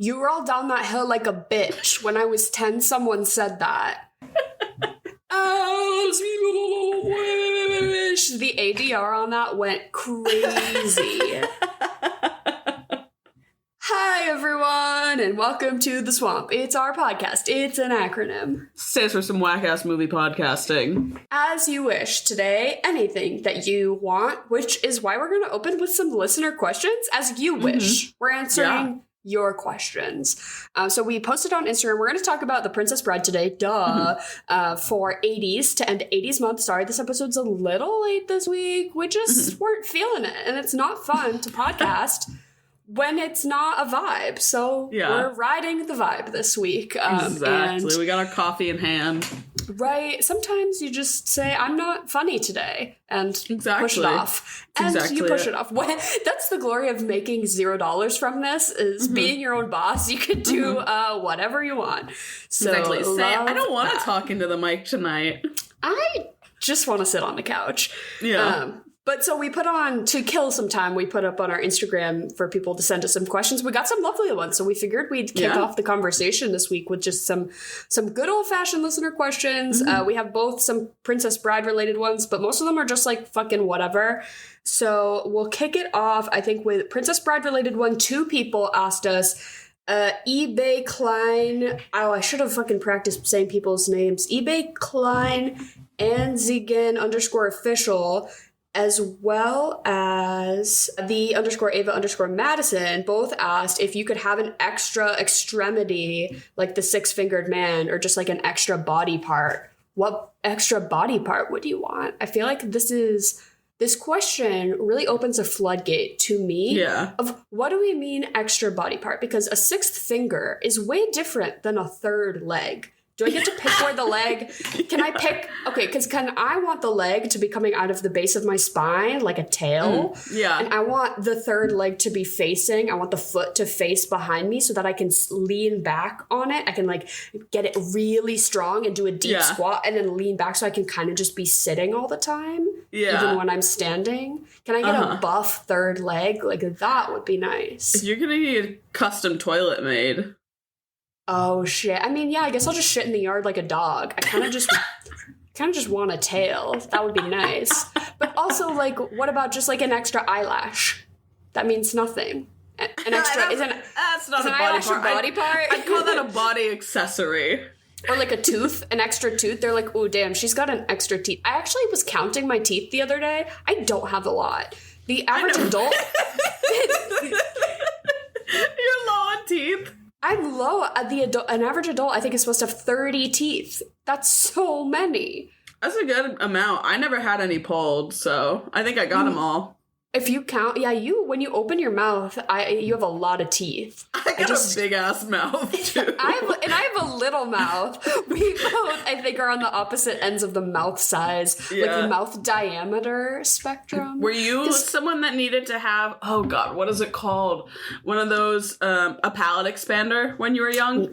You rolled down that hill like a bitch. When I was 10, someone said that. The ADR on that went crazy. Hi, everyone, and welcome to The Swamp. It's our podcast. It's an acronym. Stands for some whack-ass movie podcasting. As you wish. Today, anything that you want, which is why we're going to open with some listener questions. As you wish. We're answering your questions. So we posted on Instagram. We're going to talk about The Princess Bride today. For 80s to end 80s month. Sorry, this episode's a little late this week. We just weren't feeling it. And it's not fun to podcast when it's not a vibe. So we're riding the vibe this week. Exactly. We got our coffee in hand. Right. Sometimes you just say, I'm not funny today, and push it off. And you push it off. That's the glory of making $0 from this, is being your own boss. You can do whatever you want. So Say, I don't want to talk into the mic tonight. I just want to sit on the couch. Yeah. But so we put on, to kill some time, we put up on our Instagram for people to send us some questions. We got some lovely ones, so we figured we'd kick off the conversation this week with just some good old-fashioned listener questions. We have both some Princess Bride-related ones, but most of them are just like fucking whatever. So we'll kick it off, I think, with Princess Bride-related one. 2 people asked us, eBay Klein, I should have fucking practiced saying people's names. eBay Klein and Zigan _official, as well as the _Ava _Madison, both asked if you could have an extra extremity, like the 6-fingered man, or just like an extra body part. What extra body part would you want? I feel like this question really opens a floodgate to me of what do we mean extra body part? Because a 6th finger is way different than a 3rd leg. Do I get to pick where the leg? Can I pick? Okay, because I want the leg to be coming out of the base of my spine like a tail. And I want the 3rd leg to be facing. I want the foot to face behind me so that I can lean back on it. I can like get it really strong and do a deep squat and then lean back so I can kind of just be sitting all the time. Even when I'm standing. Can I get a buff 3rd leg? Like that would be nice. You're going to need a custom toilet made. Oh shit. I mean, I guess I'll just shit in the yard like a dog. I kind of just want a tail. That would be nice. But also, like, what about just like an extra eyelash? That means nothing. An extra that's not an a body part. I'd call that a body accessory. Or like a tooth, an extra tooth. They're like, oh damn, she's got an extra teeth. I actually was counting my teeth the other day. I don't have a lot. The average adult. You're low on teeth. I'm low. An average adult, I think, is supposed to have 30 teeth. That's so many. That's a good amount. I never had any pulled, so I think I got them all. If you count, when you open your mouth, you have a lot of teeth. I got a big ass mouth too. I have a little mouth. We both, I think, are on the opposite ends of the mouth size, like the mouth diameter spectrum. Were you someone that needed to have? Oh God, what is it called? One of those, a palate expander when you were young?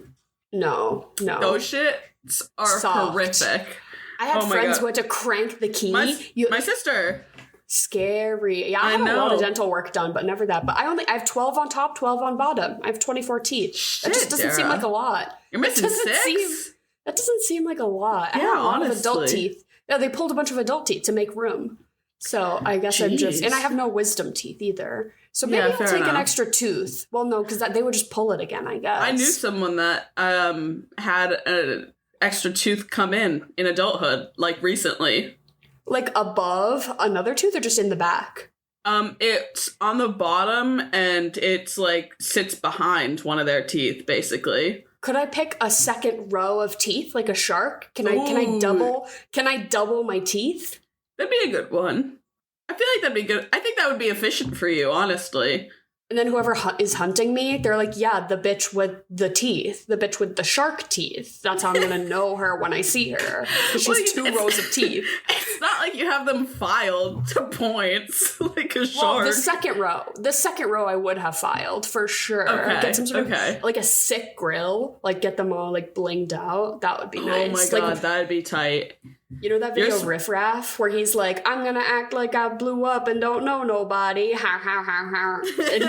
No. Those shits are horrific. I had friends who had to crank the key. My sister. Scary. Yeah, I had a lot of dental work done, but never that. But I have 12 on top, 12 on bottom. I have 24 teeth. Shit, that just doesn't seem like a lot. You're missing 6? That doesn't seem like a lot. Yeah, I have a lot of honestly. adult teeth. Yeah, they pulled a bunch of adult teeth to make room. So I guess and I have no wisdom teeth either. So maybe I'll take an extra tooth. Well, no, because they would just pull it again, I guess. I knew someone that had an extra tooth come in adulthood, like recently. Like above another tooth or just in the back? It's on the bottom and it's like sits behind one of their teeth, basically. Could I pick a second row of teeth like a shark? Can I double my teeth? That'd be a good one. I feel like that'd be good. I think that would be efficient for you, honestly. And then whoever is hunting me, they're like, yeah, the bitch with the teeth. The bitch with the shark teeth. That's how I'm going to know her when I see her. She's 2 rows of teeth. It's not like you have them filed to points like a shark. Well, the second row I would have filed for sure. Okay. Get some sort of, like a sick grill. Like get them all like blinged out. That would be nice. Oh my God, that'd be tight. You know that video Riff Raff where he's like, I'm gonna act like I blew up and don't know nobody. Ha ha ha ha. And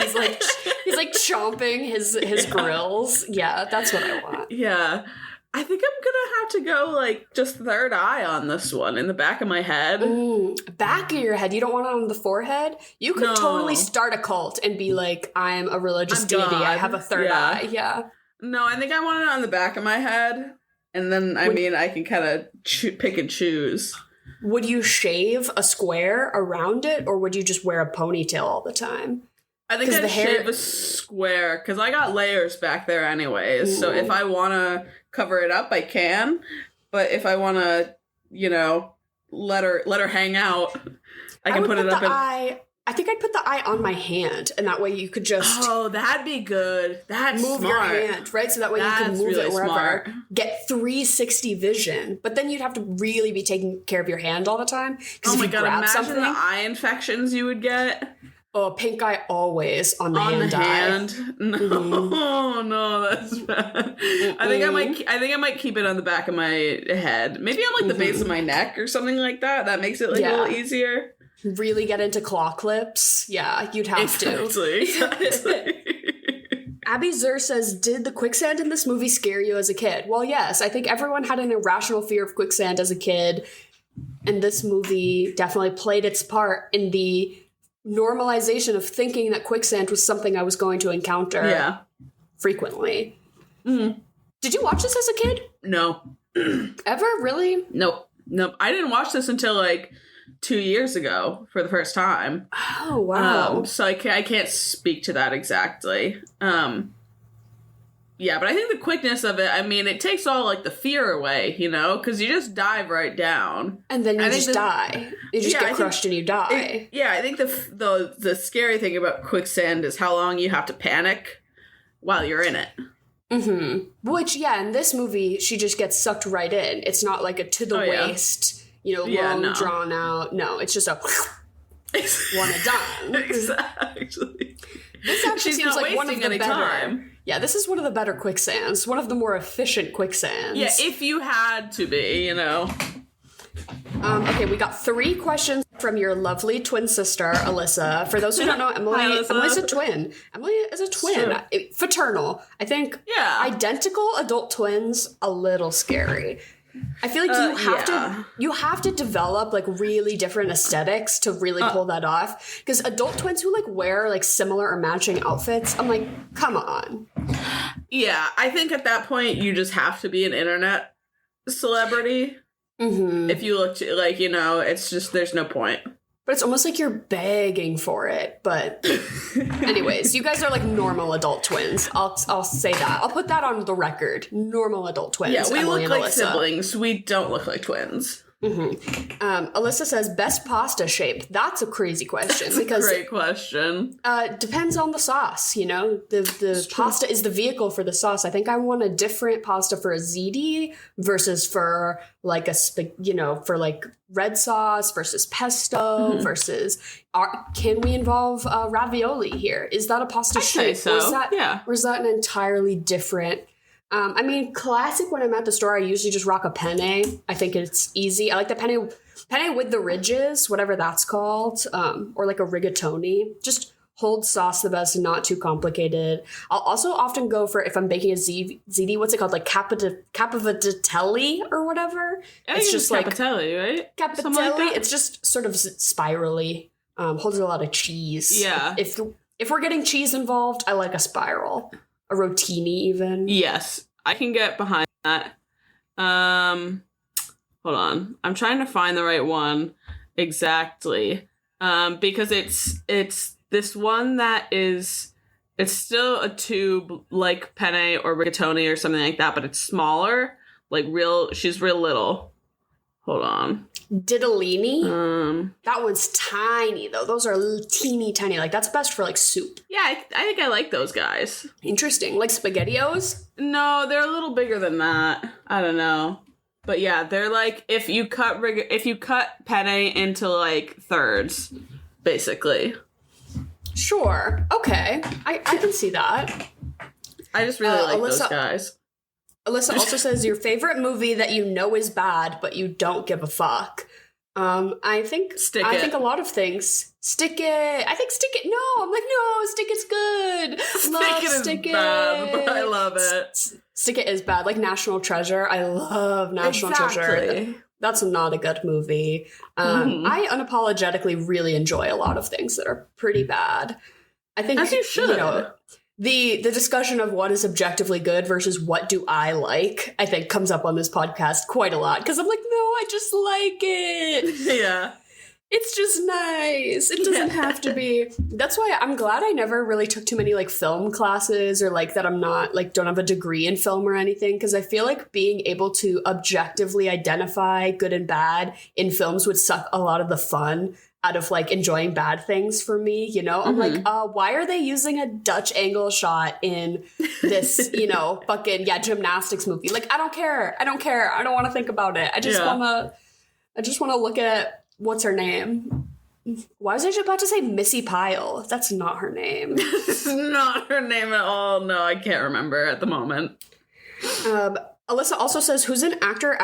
he's like chomping his grills. Yeah, that's what I want. Yeah. I think I'm gonna have to go like just third eye on this one in the back of my head. Ooh, back of your head. You don't want it on the forehead? You could totally start a cult and be like, I'm a religious deity. I have a third eye. Yeah. No, I think I want it on the back of my head. And then, I can kind of pick and choose. Would you shave a square around it, or would you just wear a ponytail all the time? I think I'd shave a square, because I got layers back there anyways. Ooh. So if I want to cover it up, I can. But if I want to, let her hang out, I can put it up I think I'd put the eye on my hand, and that way you could just... Oh, that'd be good. That's move smart. your hand, right? So that way you can move really it wherever. Smart. Get 360 vision. But then you'd have to really be taking care of your hand all the time. Oh my god, imagine the eye infections you would get. Oh, pink eye always on the hand. No, that's bad. I think I might keep it on the back of my head. Maybe on like the base of my neck or something like that. That makes it like a little easier. Really get into claw clips. Yeah, you'd have to. Exactly. Abby Zur says, did the quicksand in this movie scare you as a kid? Well, yes. I think everyone had an irrational fear of quicksand as a kid. And this movie definitely played its part in the normalization of thinking that quicksand was something I was going to encounter frequently. Mm-hmm. Did you watch this as a kid? No. Ever? Really? Nope. I didn't watch this until like 2 years ago for the first time. Oh, wow. So I can't speak to that exactly. Yeah, but I think the quickness of it, it takes all like the fear away, because you just dive right down. And then you just die. You just get crushed and you die. I think the scary thing about quicksand is how long you have to panic while you're in it. Mm-hmm. Which, in this movie, she just gets sucked right in. It's not like a to the waist... long drawn out. No, it's just a one and done. Exactly. This actually seems like one of the better. Time. Yeah, this is one of the better quicksands. One of the more efficient quicksands. Yeah, if you had to be, Okay, we got 3 questions from your lovely twin sister, Alyssa. For those who don't know, Emily's a twin. Emily is a twin. Fraternal. I think identical adult twins, a little scary. I feel like you have to develop like really different aesthetics to really pull that off. Because adult twins who like wear like similar or matching outfits, I'm like, come on. Yeah, I think at that point you just have to be an internet celebrity. Mm-hmm. If you look it's just there's no point. But it's almost like you're begging for it. But anyways, you guys are like normal adult twins. I'll say that. I'll put that on the record. Normal adult twins. Yeah, we Emily look like Alyssa. Siblings. We don't look like twins. Mm-hmm. Alyssa says, best pasta shape. That's a crazy question. Because great question. Depends on the sauce, The pasta is the vehicle for the sauce. I think I want a different pasta for a ziti versus for like for like red sauce versus pesto versus... can we involve ravioli here? Is that a pasta shape? So. Or is that an entirely different... classic when I'm at the store, I usually just rock a penne. I think it's easy. I like the penne with the ridges, whatever that's called, or like a rigatoni. Just hold sauce the best, not too complicated. I'll also often go for, if I'm baking a ziti, what's it called? Like capivitelli or whatever. It's just like capitelli, right? Capitelli. Like it's just sort of spirally. Holds a lot of cheese. Yeah. If we're getting cheese involved, I like a spiral. A rotini, even. Yes, I can get behind that. Hold on. I'm trying to find the right one exactly. Because it's this one that is... It's still a tube like penne or rigatoni or something like that, but it's smaller. She's real little. Hold on. Ditalini? That one's tiny, though. Those are teeny tiny. Like, that's best for, like, soup. Yeah, I think I like those guys. Interesting. Like SpaghettiOs? No, they're a little bigger than that. I don't know. But yeah, they're like, if you cut penne into, like, thirds, basically. Sure. Okay. I can see that. I just really like those guys. Alyssa also says your favorite movie that you know is bad, but you don't give a fuck. I think a lot of things. Stick It. I think Stick It. No, I'm like, no, Stick It's good. Stick It is bad, but I love it. Stick It is bad. Like National Treasure. I love National Treasure. That's not a good movie. I unapologetically really enjoy a lot of things that are pretty bad. I think, as you should. The discussion of what is objectively good versus what do I like, I think comes up on this podcast quite a lot. Because I'm like, no, I just like it. Yeah. It's just nice. It doesn't have to be. That's why I'm glad I never really took too many like film classes or like that I'm not like don't have a degree in film or anything. Because I feel like being able to objectively identify good and bad in films would suck a lot of the fun out of like enjoying bad things for me, you know? I'm like, why are they using a Dutch angle shot in this, fucking, gymnastics movie? Like, I don't care. I don't want to think about it. I just want to look at, what's her name? Why was I just about to say Missy Pyle? That's not her name. It's not her name at all. No, I can't remember at the moment. Alyssa also says, who's an actor,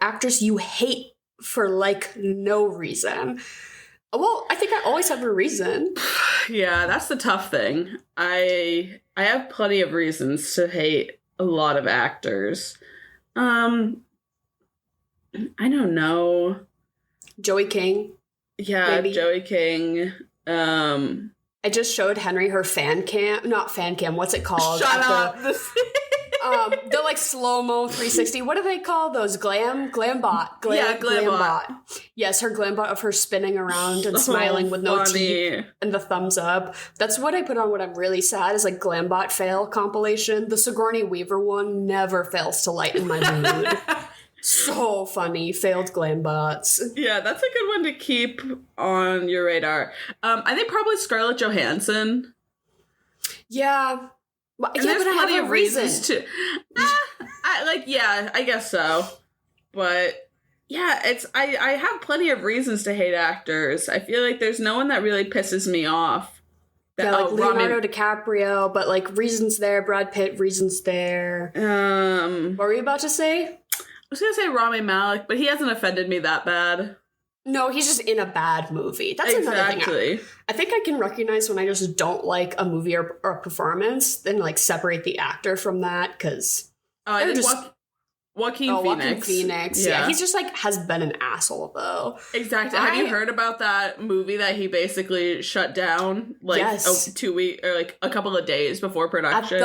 actress you hate for like no reason? Well, I think I always have a reason. Yeah, that's the tough thing. I have plenty of reasons to hate a lot of actors. I don't know. Joey King. Yeah, maybe. Joey King. I just showed Henry her fan cam. Not fan cam. What's it called? Shut up. The like slow-mo 360. What do they call those? Glambot. Glambot. Yes, her glambot of her spinning around and smiling with no teeth and the thumbs up. That's what I put on when I'm really sad is like Glambot fail compilation. The Sigourney Weaver one never fails to lighten my mood. So funny. Failed Glambots. Yeah, that's a good one to keep on your radar. I think probably Scarlett Johansson. Yeah. Well, and there's plenty of reasons to. I guess so. But yeah, I have plenty of reasons to hate actors. I feel like there's no one that really pisses me off. Leonardo DiCaprio, but like reasons there. Brad Pitt, reasons there. What were you about to say? I was gonna say Rami Malek, but he hasn't offended me that bad. No, he's just in a bad movie. That's another thing. I think I can recognize when I just don't like a movie or a performance, then like separate the actor from that because I think Joaquin Phoenix. Yeah, he's just like has been an asshole though. Exactly. Have you heard about that movie that he basically shut down 2 weeks or like a couple of days before production?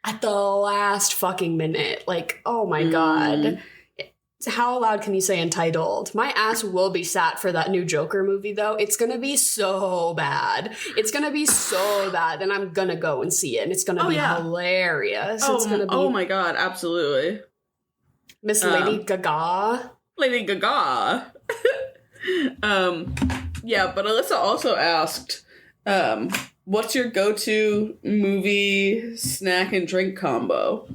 At the last fucking minute. Like, oh my God. How loud can you say entitled? My ass will be sat for that new Joker movie, though. It's going to be so bad. It's going to be so bad. And I'm going to go and see it. And it's going to be hilarious. It's going to be... Oh, my God. Absolutely. Miss Lady Gaga. Lady Gaga. Yeah, but Alyssa also asked, what's your go-to movie, snack, and drink combo?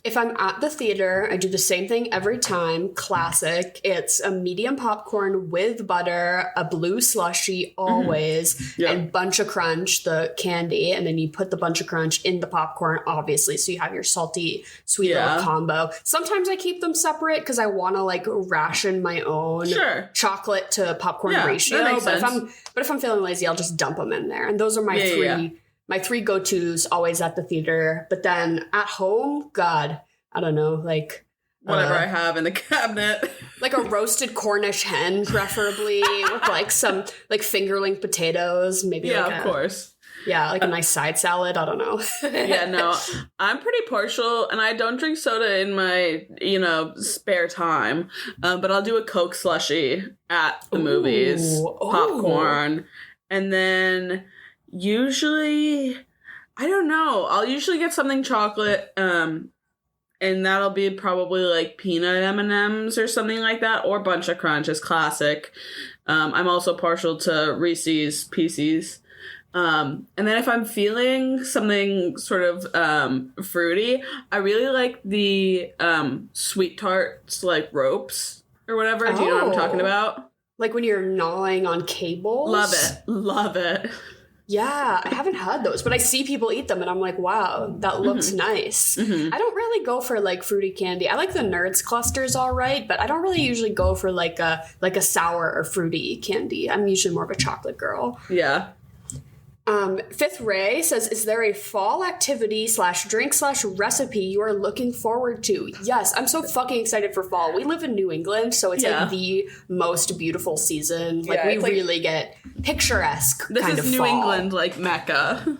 If I'm at the theater, I do the same thing every time. Classic. It's a medium popcorn with butter, a blue slushie always, and Bunch of Crunch, the candy. And then you put the Bunch of Crunch in the popcorn, obviously. So you have your salty, sweet little combo. Sometimes I keep them separate because I want to like ration my own chocolate to popcorn ratio. That makes sense. But if I'm feeling lazy, I'll just dump them in there. And those are my three. Yeah. My three go-tos always at the theater, but then at home, God, I don't know, like... Whatever I have in the cabinet. Like a roasted Cornish hen, preferably, with like some like fingerling potatoes, maybe of course. Yeah, like a nice side salad, I don't know. Yeah, no, I'm pretty partial, and I don't drink soda in my, spare time, but I'll do a Coke slushie at the movies, popcorn, and then... Usually, I don't know. I'll usually get something chocolate, and that'll be probably like peanut M&Ms or something like that, or Bunch of Crunch is classic. I'm also partial to Reese's Pieces. And then if I'm feeling something sort of fruity, I really like the sweet tarts, like ropes or whatever. Do you know what I'm talking about? Like when you're gnawing on cables? Love it. Yeah, I haven't had those, but I see people eat them and I'm like, wow, that looks nice. I don't really go for like fruity candy. I like the Nerds clusters all right, but I don't really usually go for like a sour or fruity candy. I'm usually more of a chocolate girl. Yeah. Fifth Ray says, is there a fall activity / drink / recipe you are looking forward to? Yes, I'm so fucking excited for fall. We live in New England, so it's like the most beautiful season. Like we really get picturesque kind of fall. This is New England, like Mecca.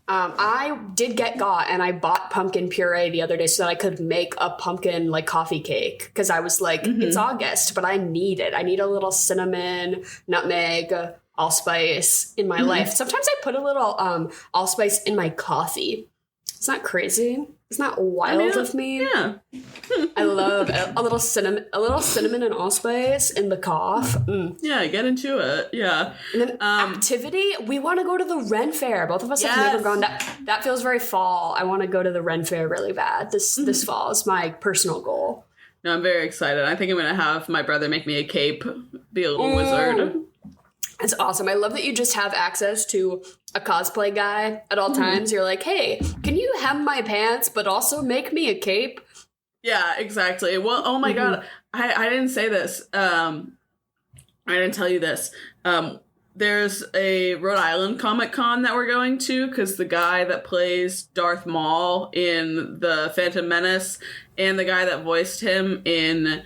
I did get got and I bought pumpkin puree the other day so that I could make a pumpkin like coffee cake because I was like, it's August, but I need it. I need a little cinnamon, nutmeg, allspice in my life. Sometimes I put a little allspice in my coffee. It's not crazy. It's not wild of me. Yeah. I love a little cinnamon and allspice in the cough. Yeah, get into it. Yeah. And then activity, we want to go to the Ren Fair. Both of us have never gone. That feels very fall. I want to go to the Ren Fair really bad. This fall is my personal goal. No, I'm very excited. I think I'm going to have my brother make me a cape, be a little wizard. It's awesome. I love that you just have access to a cosplay guy at all times. You're like, hey, can you hem my pants, but also make me a cape? Yeah, exactly. Well, oh my God. I didn't say this. I didn't tell you this. There's a Rhode Island Comic Con that we're going to because the guy that plays Darth Maul in The Phantom Menace and the guy that voiced him in,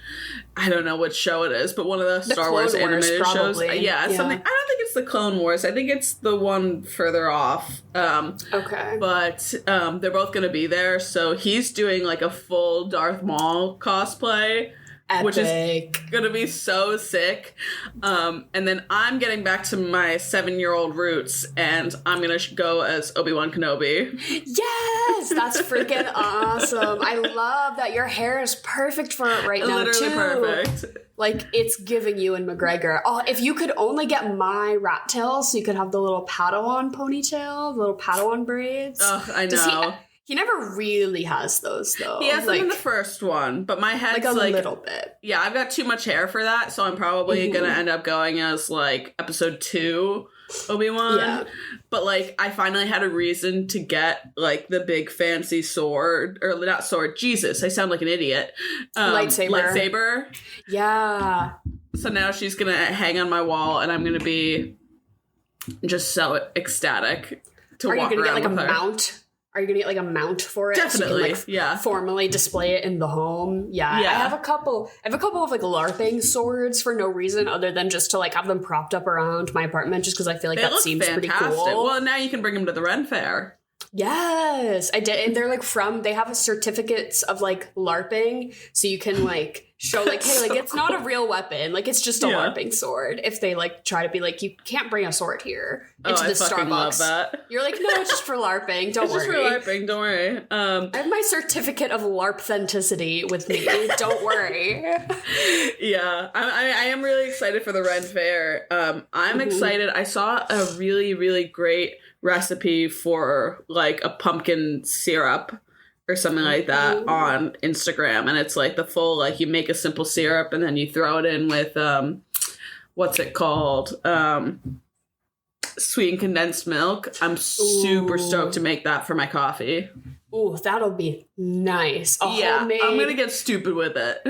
I don't know what show it is, but one of the Star Wars animated shows. Yeah, something. I don't think it's the Clone Wars. I think it's the one further off. Okay. But they're both going to be there. So he's doing like a full Darth Maul cosplay. Epic. Which is going to be so sick. And then I'm getting back to my 7-year-old roots, and I'm going to go as Obi-Wan Kenobi. Yes! That's freaking awesome. I love that your hair is perfect for it right now, literally perfect. Like, it's giving you and McGregor. Oh, if you could only get my rat tail so you could have the little Padawan ponytail, the little Padawan braids. Oh, I know. He never really has those, though. He has them in the first one, but my head's like a little bit. Yeah, I've got too much hair for that, so I'm probably going to end up going as, like, episode 2 Obi-Wan. Yeah. But, like, I finally had a reason to get, like, the big fancy sword, or not sword, Jesus, I sound like an idiot. Lightsaber. Yeah. So now she's going to hang on my wall, and I'm going to be just so ecstatic to walk around with her. Are you going to get, like, a mount? Are you going to get, like, a mount for it? Definitely, so you can, like, formally display it in the home? Yeah. I have a couple of, like, LARPing swords for no reason other than just to, like, have them propped up around my apartment just because I feel like that seems fantastic. Pretty cool. Well, now you can bring them to the Ren Fair. Yes, I did. And they're, like, they have certificates of, like, LARPing, so you can, like, show, like, hey, like, it's not a real weapon. Like, it's just a LARPing sword. If they, like, try to be like, you can't bring a sword here into the Starbucks. Love that. You're like, no, it's just for LARPing. Don't worry. It's just for LARPing. Don't worry. I have my certificate of LARP-thenticity with me. Don't worry. Yeah. I am really excited for the Ren Fair. I'm excited. I saw a really, really great recipe for, like, a pumpkin syrup or something like that on Instagram, and it's like the full, like, you make a simple syrup and then you throw it in with what's it called, sweetened condensed milk. I'm super stoked to make that for my coffee. Ooh, that'll be nice. Homemade. I'm gonna get stupid with it.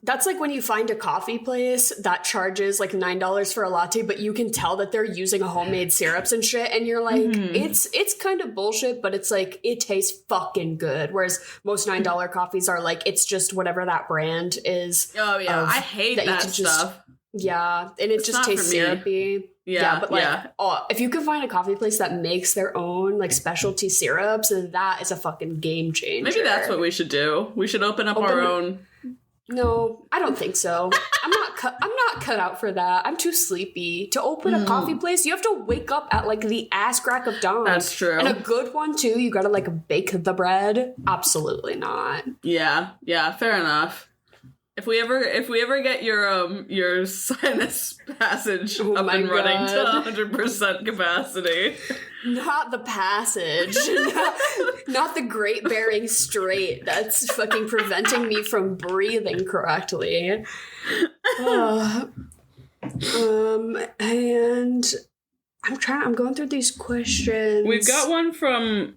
That's like when you find a coffee place that charges like $9 for a latte, but you can tell that they're using homemade syrups and shit, and you're like, it's kind of bullshit, but it's like, it tastes fucking good. Whereas most $9 coffees are like, it's just whatever that brand is. Oh yeah, I hate that stuff. Yeah, and it just tastes syrupy. Yeah, but like, if you can find a coffee place that makes their own like specialty syrups, that is a fucking game changer. Maybe that's what we should do. We should open our own. No, I don't think so. I'm not cut out for that. I'm too sleepy to open a coffee place. You have to wake up at like the ass crack of dawn. That's true. And a good one too. You gotta like bake the bread. Absolutely not. Yeah, fair enough. If we ever get your sinus passage up and running to 100% capacity. Not the passage. Not the Great Bering Strait that's fucking preventing me from breathing correctly. And I'm going through these questions. We've got one from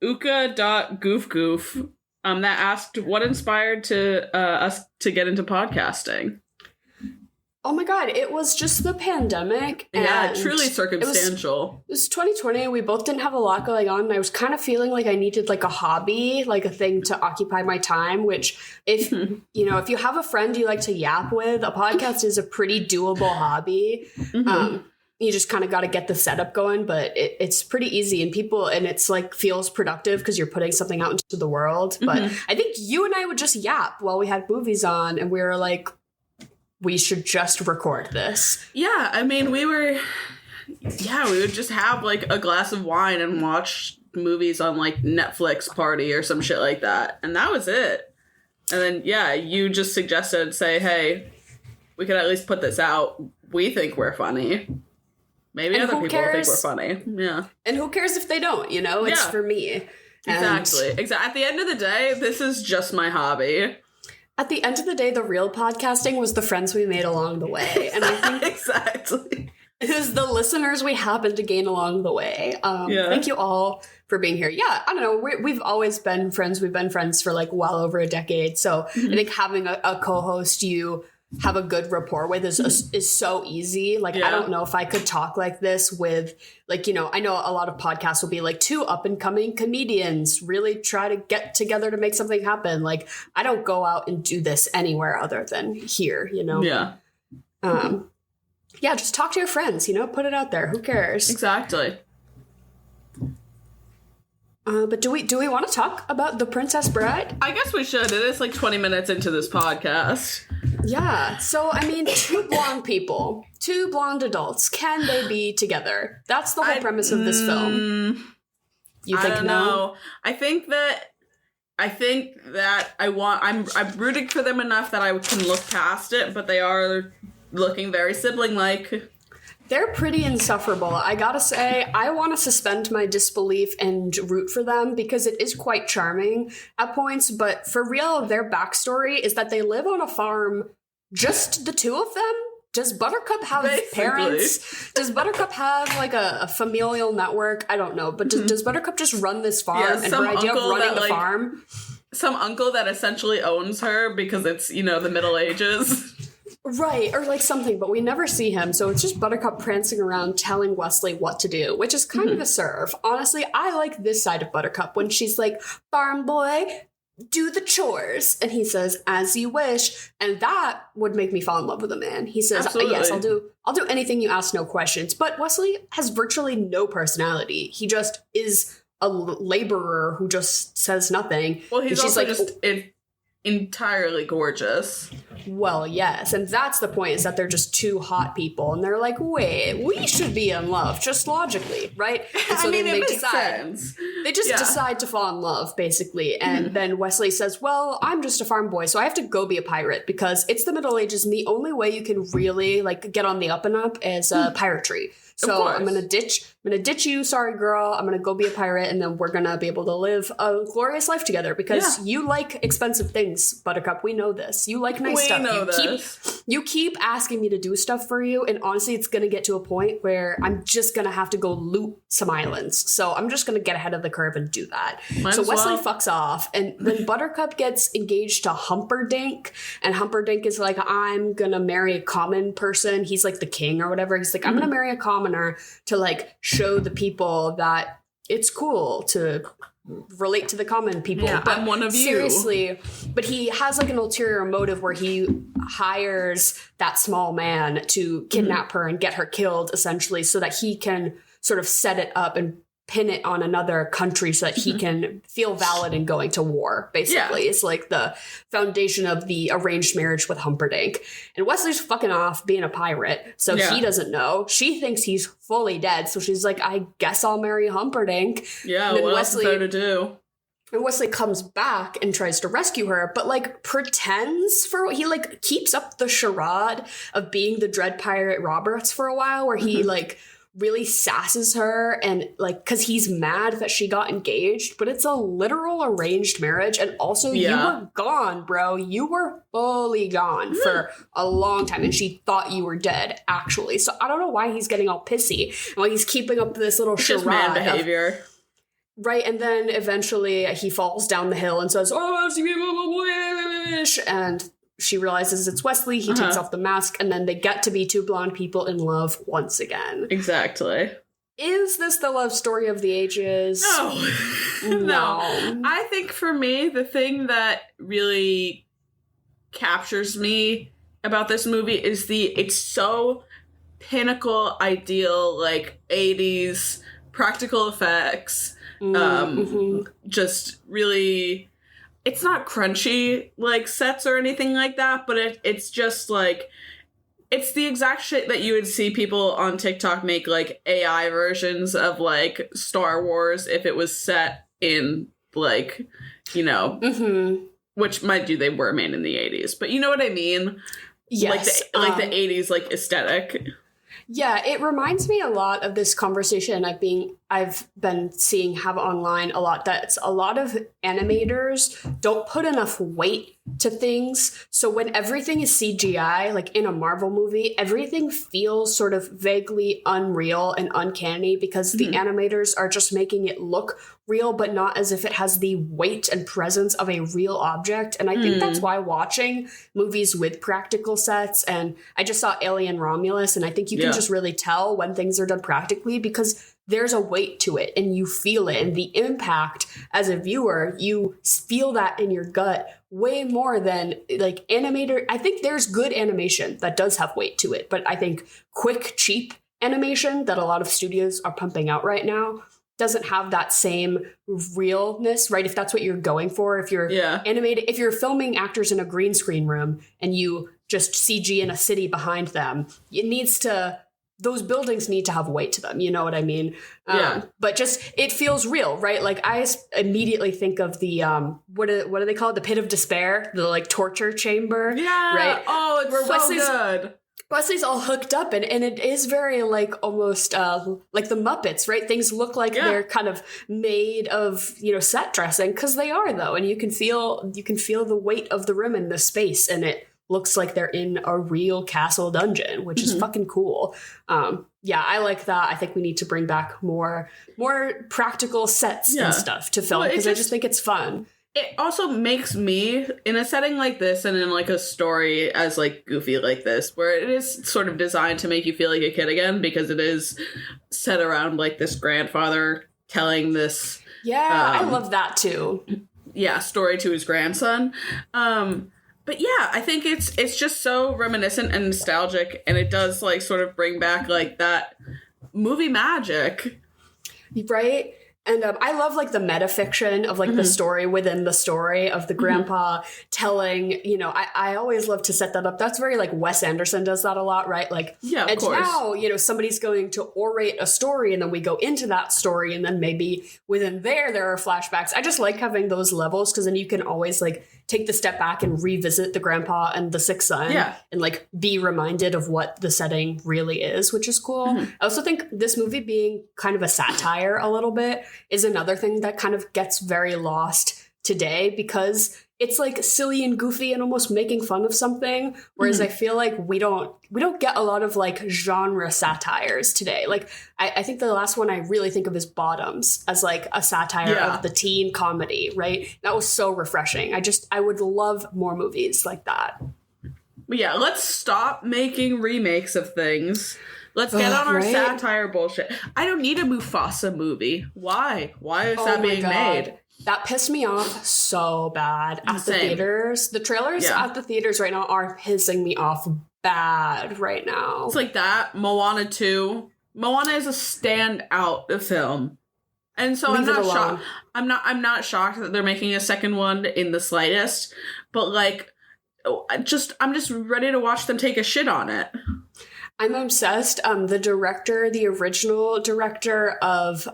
uka.goofgoof that asked what inspired us to get into podcasting. Oh my god, it was just the pandemic. Yeah, truly circumstantial. It was 2020. We both didn't have a lot going on, and I was kind of feeling like I needed like a hobby, like a thing to occupy my time, which if if you have a friend you like to yap with, a podcast is a pretty doable hobby. You just kind of got to get the setup going, but it's pretty easy, and it's like feels productive because you're putting something out into the world. But I think you and I would just yap while we had movies on, and we were like, we should just record this. Yeah, I mean, we would just have like a glass of wine and watch movies on like Netflix Party or some shit like that. And that was it. And then, you just suggested, say, hey, we could at least put this out. We think we're funny. Maybe other people think we're funny. Yeah. And who cares if they don't, It's for me. Exactly. At the end of the day, this is just my hobby. At the end of the day, the real podcasting was the friends we made along the way. And I think exactly. It was the listeners we happened to gain along the way. Thank you all for being here. Yeah, I don't know. We've always been friends. We've been friends for like well over a decade. So I think having a co-host you have a good rapport with is so easy. Like, I don't know if I could talk like this with like, I know a lot of podcasts will be like two up and coming comedians really try to get together to make something happen. Like, I don't go out and do this anywhere other than here, Yeah. Just talk to your friends, put it out there. Who cares? Exactly. But do we want to talk about The Princess Bride? I guess we should. It is like 20 minutes into this podcast. Yeah. So, I mean, two blonde people, two blonde adults, can they be together? That's the whole premise of this film. You think I don't know. I think that I'm rooting for them enough that I can look past it, but they are looking very sibling-like. They're pretty insufferable. I gotta say, I want to suspend my disbelief and root for them because it is quite charming at points. But for real, their backstory is that they live on a farm, just the two of them. Does Buttercup have parents? Does Buttercup have like a familial network? I don't know. But does Buttercup just run this farm and her idea of running the farm? Some uncle that essentially owns her because it's, the Middle Ages. Right, or like something, but we never see him, so it's just Buttercup prancing around telling Wesley what to do, which is kind of a serve. Honestly, I like this side of Buttercup when she's like, farm boy, do the chores. And he says, as you wish. And that would make me fall in love with a man. He says, yes, I'll do anything you ask, no questions. But Wesley has virtually no personality. He just is a laborer who just says nothing. Well, he's also like, just entirely gorgeous. Well, yes, and that's the point, is that they're just two hot people, and they're like, wait, we should be in love, just logically, right? And so then they decide. They just decide to fall in love, basically, and then Wesley says, well, I'm just a farm boy, so I have to go be a pirate, because it's the Middle Ages, and the only way you can really, like, get on the up and up is piratry. So I'm gonna ditch you, sorry girl. I'm gonna go be a pirate, and then we're gonna be able to live a glorious life together because you like expensive things, Buttercup. We know this. You like nice stuff. You keep asking me to do stuff for you, and honestly, it's gonna get to a point where I'm just gonna have to go loot some islands. So I'm just gonna get ahead of the curve and do that. So Wesley fucks off, and then Buttercup gets engaged to Humperdinck, and Humperdinck is like, I'm gonna marry a common person. He's like the king or whatever. He's like, I'm gonna marry a commoner to like show the people that it's cool to relate to the common people. Yeah, but I'm one of you. Seriously, but he has like an ulterior motive where he hires that small man to kidnap her and get her killed, essentially, so that he can sort of set it up and pin it on another country so that he can feel valid in going to war, basically. It's like the foundation of the arranged marriage with Humperdinck. And Wesley's fucking off being a pirate, so he doesn't know. She thinks he's fully dead, so she's like, I guess I'll marry Humperdinck. Yeah, what else is there to do? And Wesley comes back and tries to rescue her, but like pretends he like keeps up the charade of being the Dread Pirate Roberts for a while, where he like really sasses her and like because he's mad that she got engaged, but it's a literal arranged marriage. And also you were gone, bro. You were fully gone for a long time, and she thought you were dead, actually. So I don't know why he's getting all pissy and why he's keeping up this little charade. Just man behavior. Right, and then eventually he falls down the hill and says, "Oh, wish," and she realizes it's Wesley. He takes off the mask, and then they get to be two blonde people in love once again. Exactly. Is this the love story of the ages? No. No. I think for me, the thing that really captures me about this movie is it's so pinnacle, ideal, like 80s practical effects. Just really... It's not crunchy, like, sets or anything like that, but it's just, like, it's the exact shit that you would see people on TikTok make, like, AI versions of, like, Star Wars if it was set in, like, you know, which, mind you, they were made in the 80s, but you know what I mean? Yes. Like the 80s, like, aesthetic. Yeah, it reminds me a lot of this conversation I've been seeing have online a lot, that a lot of animators don't put enough weight to things. So when everything is CGI, like in a Marvel movie, everything feels sort of vaguely unreal and uncanny because the animators are just making it look real, but not as if it has the weight and presence of a real object. And I think that's why watching movies with practical sets, and I just saw Alien Romulus, and I think you can just really tell when things are done practically because there's a weight to it and you feel it. And the impact as a viewer, you feel that in your gut way more than like animator. I think there's good animation that does have weight to it, but I think quick, cheap animation that a lot of studios are pumping out right now doesn't have that same realness, right? If that's what you're going for, if you're animated, if you're filming actors in a green screen room and you just CG in a city behind them, those buildings need to have weight to them. You know what I mean? But just, it feels real, right? Like I immediately think of the, what do they call it? The pit of despair, the like torture chamber. Yeah. Right. Oh, it's good. Wesley's all hooked up and it is very like almost like the Muppets, right? Things look like they're kind of made of, set dressing, because they are though. And you can feel the weight of the room and the space, and it looks like they're in a real castle dungeon, which is fucking cool. I like that. I think we need to bring back more practical sets and stuff to film, because I just think it's fun. It also makes me, in a setting like this and in like a story as like goofy like this, where it is sort of designed to make you feel like a kid again, because it is set around like this grandfather telling this. Yeah, I love that too. Yeah, story to his grandson. But yeah, I think it's just so reminiscent and nostalgic, and it does like sort of bring back like that movie magic. Right? And I love like the metafiction of like the story within the story of the grandpa telling, I always love to set that up. That's very like Wes Anderson does that a lot, right? Like, yeah, and now, somebody's going to orate a story and then we go into that story and then maybe within there are flashbacks. I just like having those levels because then you can always like take the step back and revisit the grandpa and the sick son and like be reminded of what the setting really is, which is cool. I also think this movie being kind of a satire a little bit is another thing that kind of gets very lost today, because it's like silly and goofy and almost making fun of something. Whereas I feel like we don't get a lot of like genre satires today. Like I think the last one I really think of is Bottoms as like a satire of the teen comedy, right? That was so refreshing. I would love more movies like that. But yeah, let's stop making remakes of things. Let's get on our satire bullshit. I don't need a Mufasa movie. Why? Why is that being made? That pissed me off so bad at the theaters. The trailers at the theaters right now are pissing me off bad right now. It's like that. Moana 2. Moana is a standout film. And so I'm not shocked. I'm not shocked that they're making a second one in the slightest. But like, I'm just ready to watch them take a shit on it. I'm obsessed. The original director of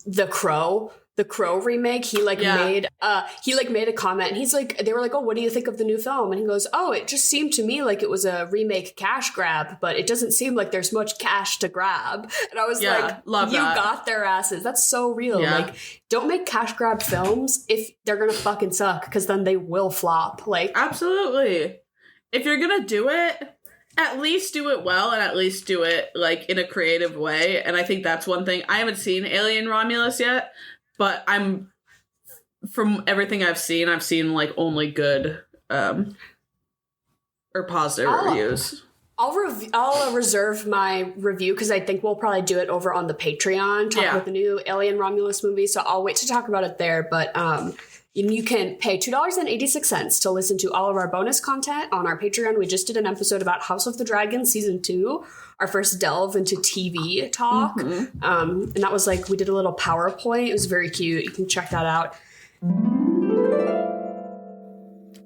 The Crow, the Crow remake, he made a comment, and he's like, they were like, oh, what do you think of the new film? And he goes, oh, it just seemed to me like it was a remake cash grab, but it doesn't seem like there's much cash to grab. And I was like, you got their asses. That's so real. Yeah. Like, don't make cash grab films if they're gonna fucking suck, because then they will flop. Like, absolutely. If you're gonna do it, at least do it well, and at least do it like in a creative way. And I think that's one thing. I haven't seen Alien Romulus yet, but from everything I've seen like only good or positive reviews. I'll reserve my review because I think we'll probably do it over on the Patreon, talk about the new Alien Romulus movie. So I'll wait to talk about it there. But you can pay $2.86 to listen to all of our bonus content on our Patreon. We just did an episode about House of the Dragon Season 2, our first delve into TV talk. Mm-hmm. And that was like, we did a little PowerPoint. It was very cute. You can check that out.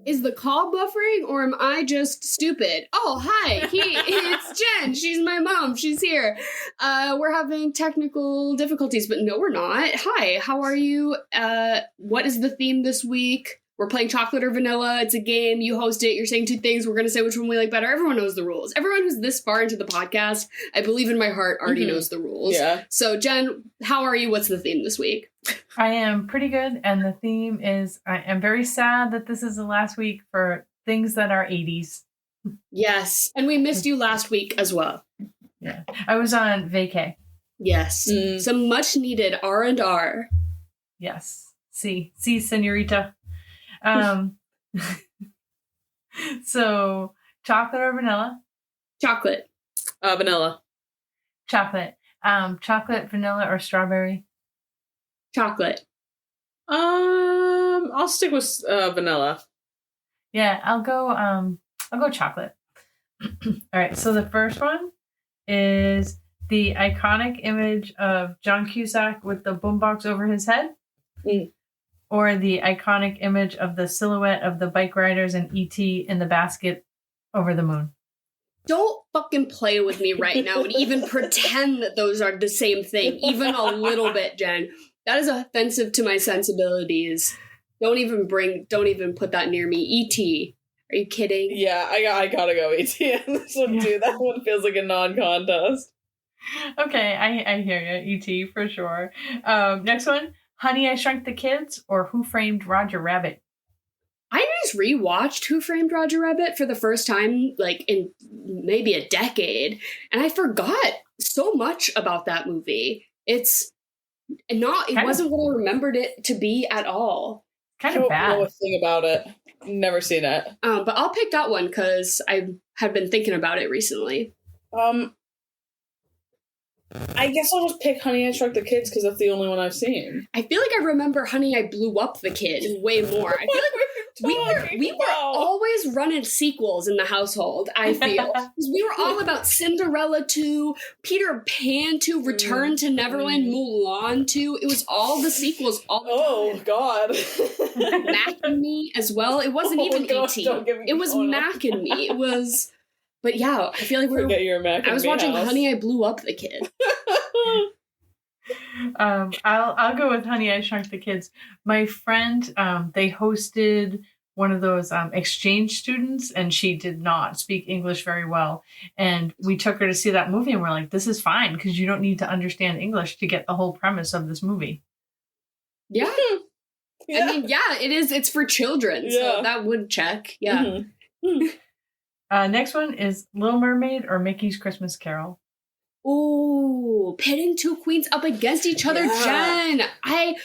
Is the call buffering, or am I just stupid? Oh, hi. It's Jen. She's my mom. She's here. We're having technical difficulties, but no, we're not. Hi, how are you? What is the theme this week? We're playing chocolate or vanilla. It's a game. You host it. You're saying two things. We're going to say which one we like better. Everyone knows the rules. Everyone who's this far into the podcast, I believe in my heart, already knows the rules. Yeah. So, Jen, how are you? What's the theme this week? I am pretty good, and the theme is I am very sad that this is the last week for things that are 80s. Yes, and we missed you last week as well. Yeah, I was on vacay. Yes, some much needed R&R. Yes, see, señorita. So, chocolate or vanilla? Chocolate. Vanilla. Chocolate. Chocolate, vanilla, or strawberry? Chocolate. I'll stick with vanilla. Yeah, I'll go chocolate. All right, so the first one is the iconic image of John Cusack with the boombox over his head, or the iconic image of the silhouette of the bike riders and E.T. in the basket over the moon. Don't fucking play with me right now and even pretend that those are the same thing, even a little bit, Jen. That is offensive to my sensibilities. Don't even put that near me. E.T. Are you kidding? Yeah, I gotta go E.T. on this one too. That one feels like a non-contest. Okay, I hear you. E.T. for sure. Next one, Honey, I Shrunk the Kids, or Who Framed Roger Rabbit? I just rewatched Who Framed Roger Rabbit for the first time, like in maybe a decade, and I forgot so much about that movie. It wasn't what I remembered it to be at all. Kind of bad. I don't know a thing about it. Never seen it. But I'll pick that one because I have been thinking about it recently. I guess I'll just pick Honey, I Shrunk the Kids because that's the only one I've seen. I feel like I remember Honey, I Blew Up the Kid way more. I feel like we were always running sequels in the household, I feel. We were all about Cinderella 2, Peter Pan 2, Return to Neverland, Mulan 2. It was all the sequels all the time. Oh, God. Mac and Me as well. It wasn't even E.T. It was Mac and Me. It was... But yeah, I feel like I was watching house. Honey, I Blew Up the Kid. I'll go with Honey, I Shrunk the Kids. My friend, they hosted one of those exchange students, and she did not speak English very well. And we took her to see that movie, and we're like, this is fine, because you don't need to understand English to get the whole premise of this movie. Yeah. I mean, yeah, it is. It's for children, so that would check. Yeah. Next one is Little Mermaid or Mickey's Christmas Carol. Ooh, pitting two queens up against each other, Jen. I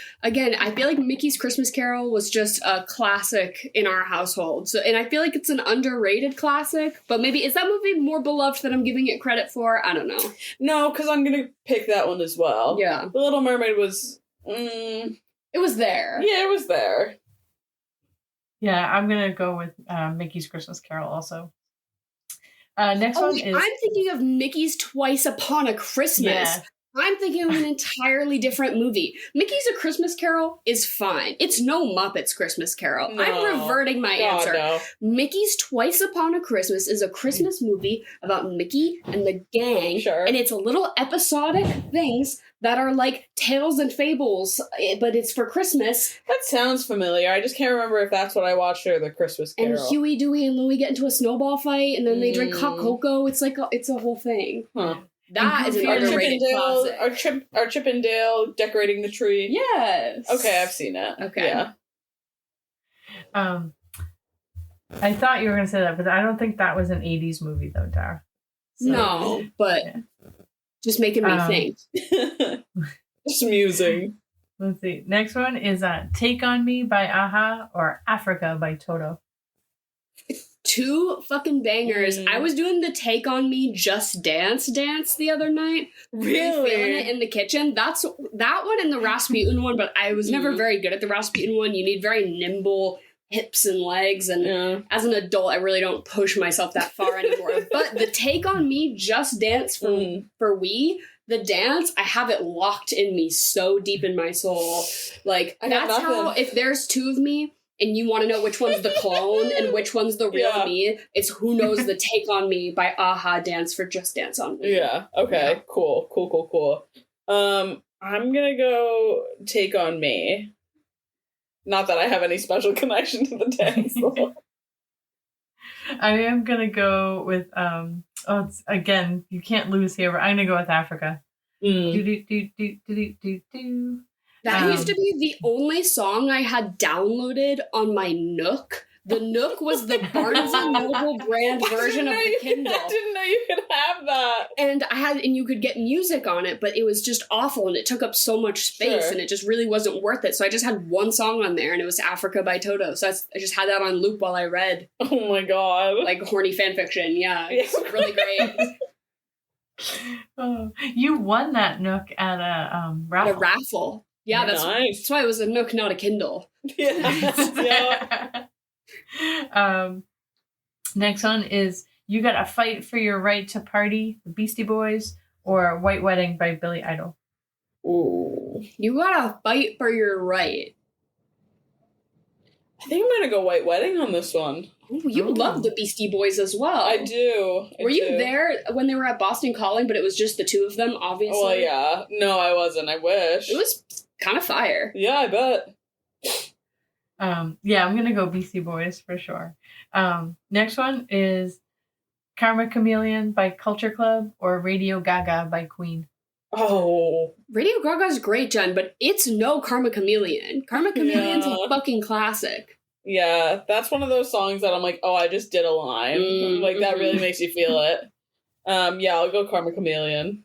feel like Mickey's Christmas Carol was just a classic in our household. So, and I feel like it's an underrated classic, but maybe is that movie more beloved than I'm giving it credit for? I don't know. No, because I'm going to pick that one as well. Yeah. The Little Mermaid was... It was there. Yeah, it was there. Yeah, I'm going to go with Mickey's Christmas Carol also. Next one is... I'm thinking of Mickey's Twice Upon a Christmas. I'm thinking of an entirely different movie. Mickey's A Christmas Carol is fine. It's no Muppets Christmas Carol. No. I'm reverting my God, answer. no. Mickey's Twice Upon a Christmas is a Christmas movie about Mickey and the gang. Sure. And it's a little episodic things that are like tales and fables, but it's for Christmas. That sounds familiar. I just can't remember if that's what I watched or the Christmas Carol. And Huey, Dewey, and Louie get into a snowball fight, and then they drink hot cocoa. It's like it's a whole thing. Huh. That is an underrated classic. Our Chip and Dale decorating the tree. Yes. Okay, I've seen it. Okay. Yeah. I thought you were going to say that, but I don't think that was an 80s movie, though, Dara. So, No, but just making me think. Just musing. Let's see. Next one is Take On Me by Aha or Africa by Toto. Two fucking bangers. I was doing the Take On Me Just Dance the other night. Really feeling it in the kitchen. That's that one and the Rasputin one, but I was never very good at the Rasputin one. You need very nimble hips and legs, and as an adult, I really don't push myself that far anymore. But the Take On Me Just Dance for we, the dance, I have it locked in me so deep in my soul. Like, that's how, if there's two of me, and you want to know which one's the clone and which one's the real me, it's Who Knows the Take On Me by Aha Dance for Just Dance on Me. Yeah, okay, yeah. Cool. I'm gonna go Take On Me. Not that I have any special connection to the dance. I am gonna go with, it's, again, you can't lose here, but I'm gonna go with Africa. That used to be the only song I had downloaded on my Nook. The Nook was the Barnes & Noble brand version of the Kindle. I didn't know you could have that. And you could get music on it, but it was just awful and it took up so much space and it just really wasn't worth it. So I just had one song on there and it was Africa by Toto. So I just had that on loop while I read. Oh my god. Like horny fanfiction. Yeah, it's really great. Oh, you won that Nook at a raffle. At a raffle. Yeah, that's nice. That's why it was a Nook, not a Kindle. Yeah. Next one is You Gotta Fight for Your Right to Party, the Beastie Boys, or White Wedding by Billy Idol. Ooh. You gotta fight for your right. I think I'm gonna go White Wedding on this one. Ooh, you love the Beastie Boys as well. I do. Were you there when they were at Boston Calling, but it was just the two of them, obviously? Oh, yeah. No, I wasn't. I wish. It was kind of fire. Yeah, I bet. Yeah, I'm gonna go Beastie Boys for sure. Next one is Karma Chameleon by Culture Club or Radio Gaga by Queen. Oh. Radio Gaga's great, Jen, but it's no Karma Chameleon. Karma Chameleon's a fucking classic. Yeah, that's one of those songs that I'm like, oh, I just did a line. Like, that really makes you feel it. Yeah, I'll go Karma Chameleon.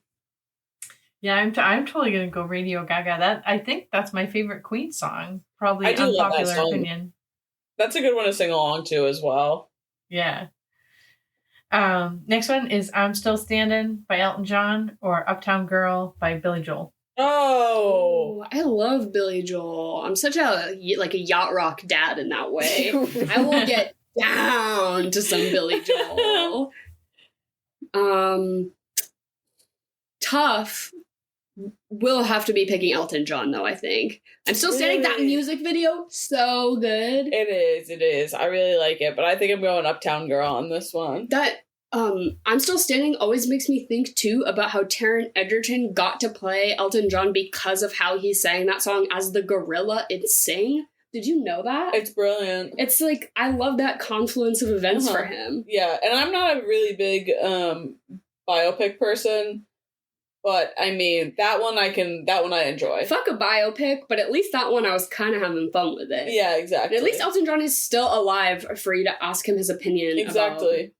Yeah, I'm totally gonna go Radio Gaga. I think that's my favorite Queen song. Probably unpopular opinion. That's a good one to sing along to as well. Yeah. Next one is I'm Still Standing by Elton John or Uptown Girl by Billy Joel. Oh, I love Billy Joel. I'm such a yacht rock dad in that way. I will get down to some Billy Joel. Tough. Will have to be picking Elton John, though, I think. I'm Still Standing. That music video, so good. It is. I really like it, but I think I'm going Uptown Girl on this one. That, I'm Still Standing always makes me think, too, about how Taron Egerton got to play Elton John because of how he sang that song as the gorilla in Sing. Did you know that? It's brilliant. It's like, I love that confluence of events for him. Yeah, and I'm not a really big biopic person. But, I mean, that one I enjoy. Fuck a biopic, but at least that one I was kind of having fun with it. Yeah, exactly. And at least Elton John is still alive for you to ask him his opinion. Exactly.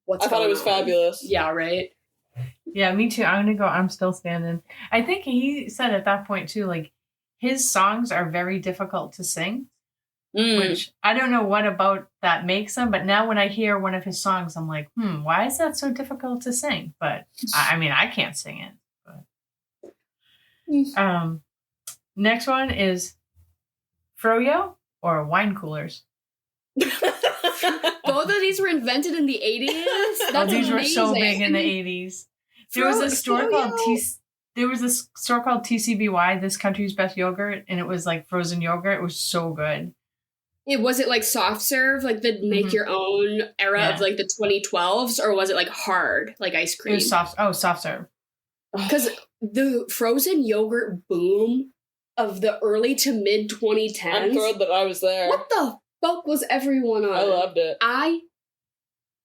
About I thought it was fabulous. Yeah, right? Yeah, me too. I'm going to go I'm Still Standing. I think he said at that point, too, like, his songs are very difficult to sing. Which, I don't know what about that makes them, but now when I hear one of his songs, I'm like, why is that so difficult to sing? But, I mean, I can't sing it. Next one is Froyo or wine coolers. Both of these were invented in the 80s. These were so big in the 80s. There was a store called There was this store called TCBY, This Country's Best Yogurt, and it was like frozen yogurt. It was so good. Was it like soft serve, like the make your own era of like the 2012s, or was it like hard, like ice cream? It was soft serve. Because the frozen yogurt boom of the early to mid 2010s. I'm thrilled that I was there. What the fuck was everyone on? I loved it. I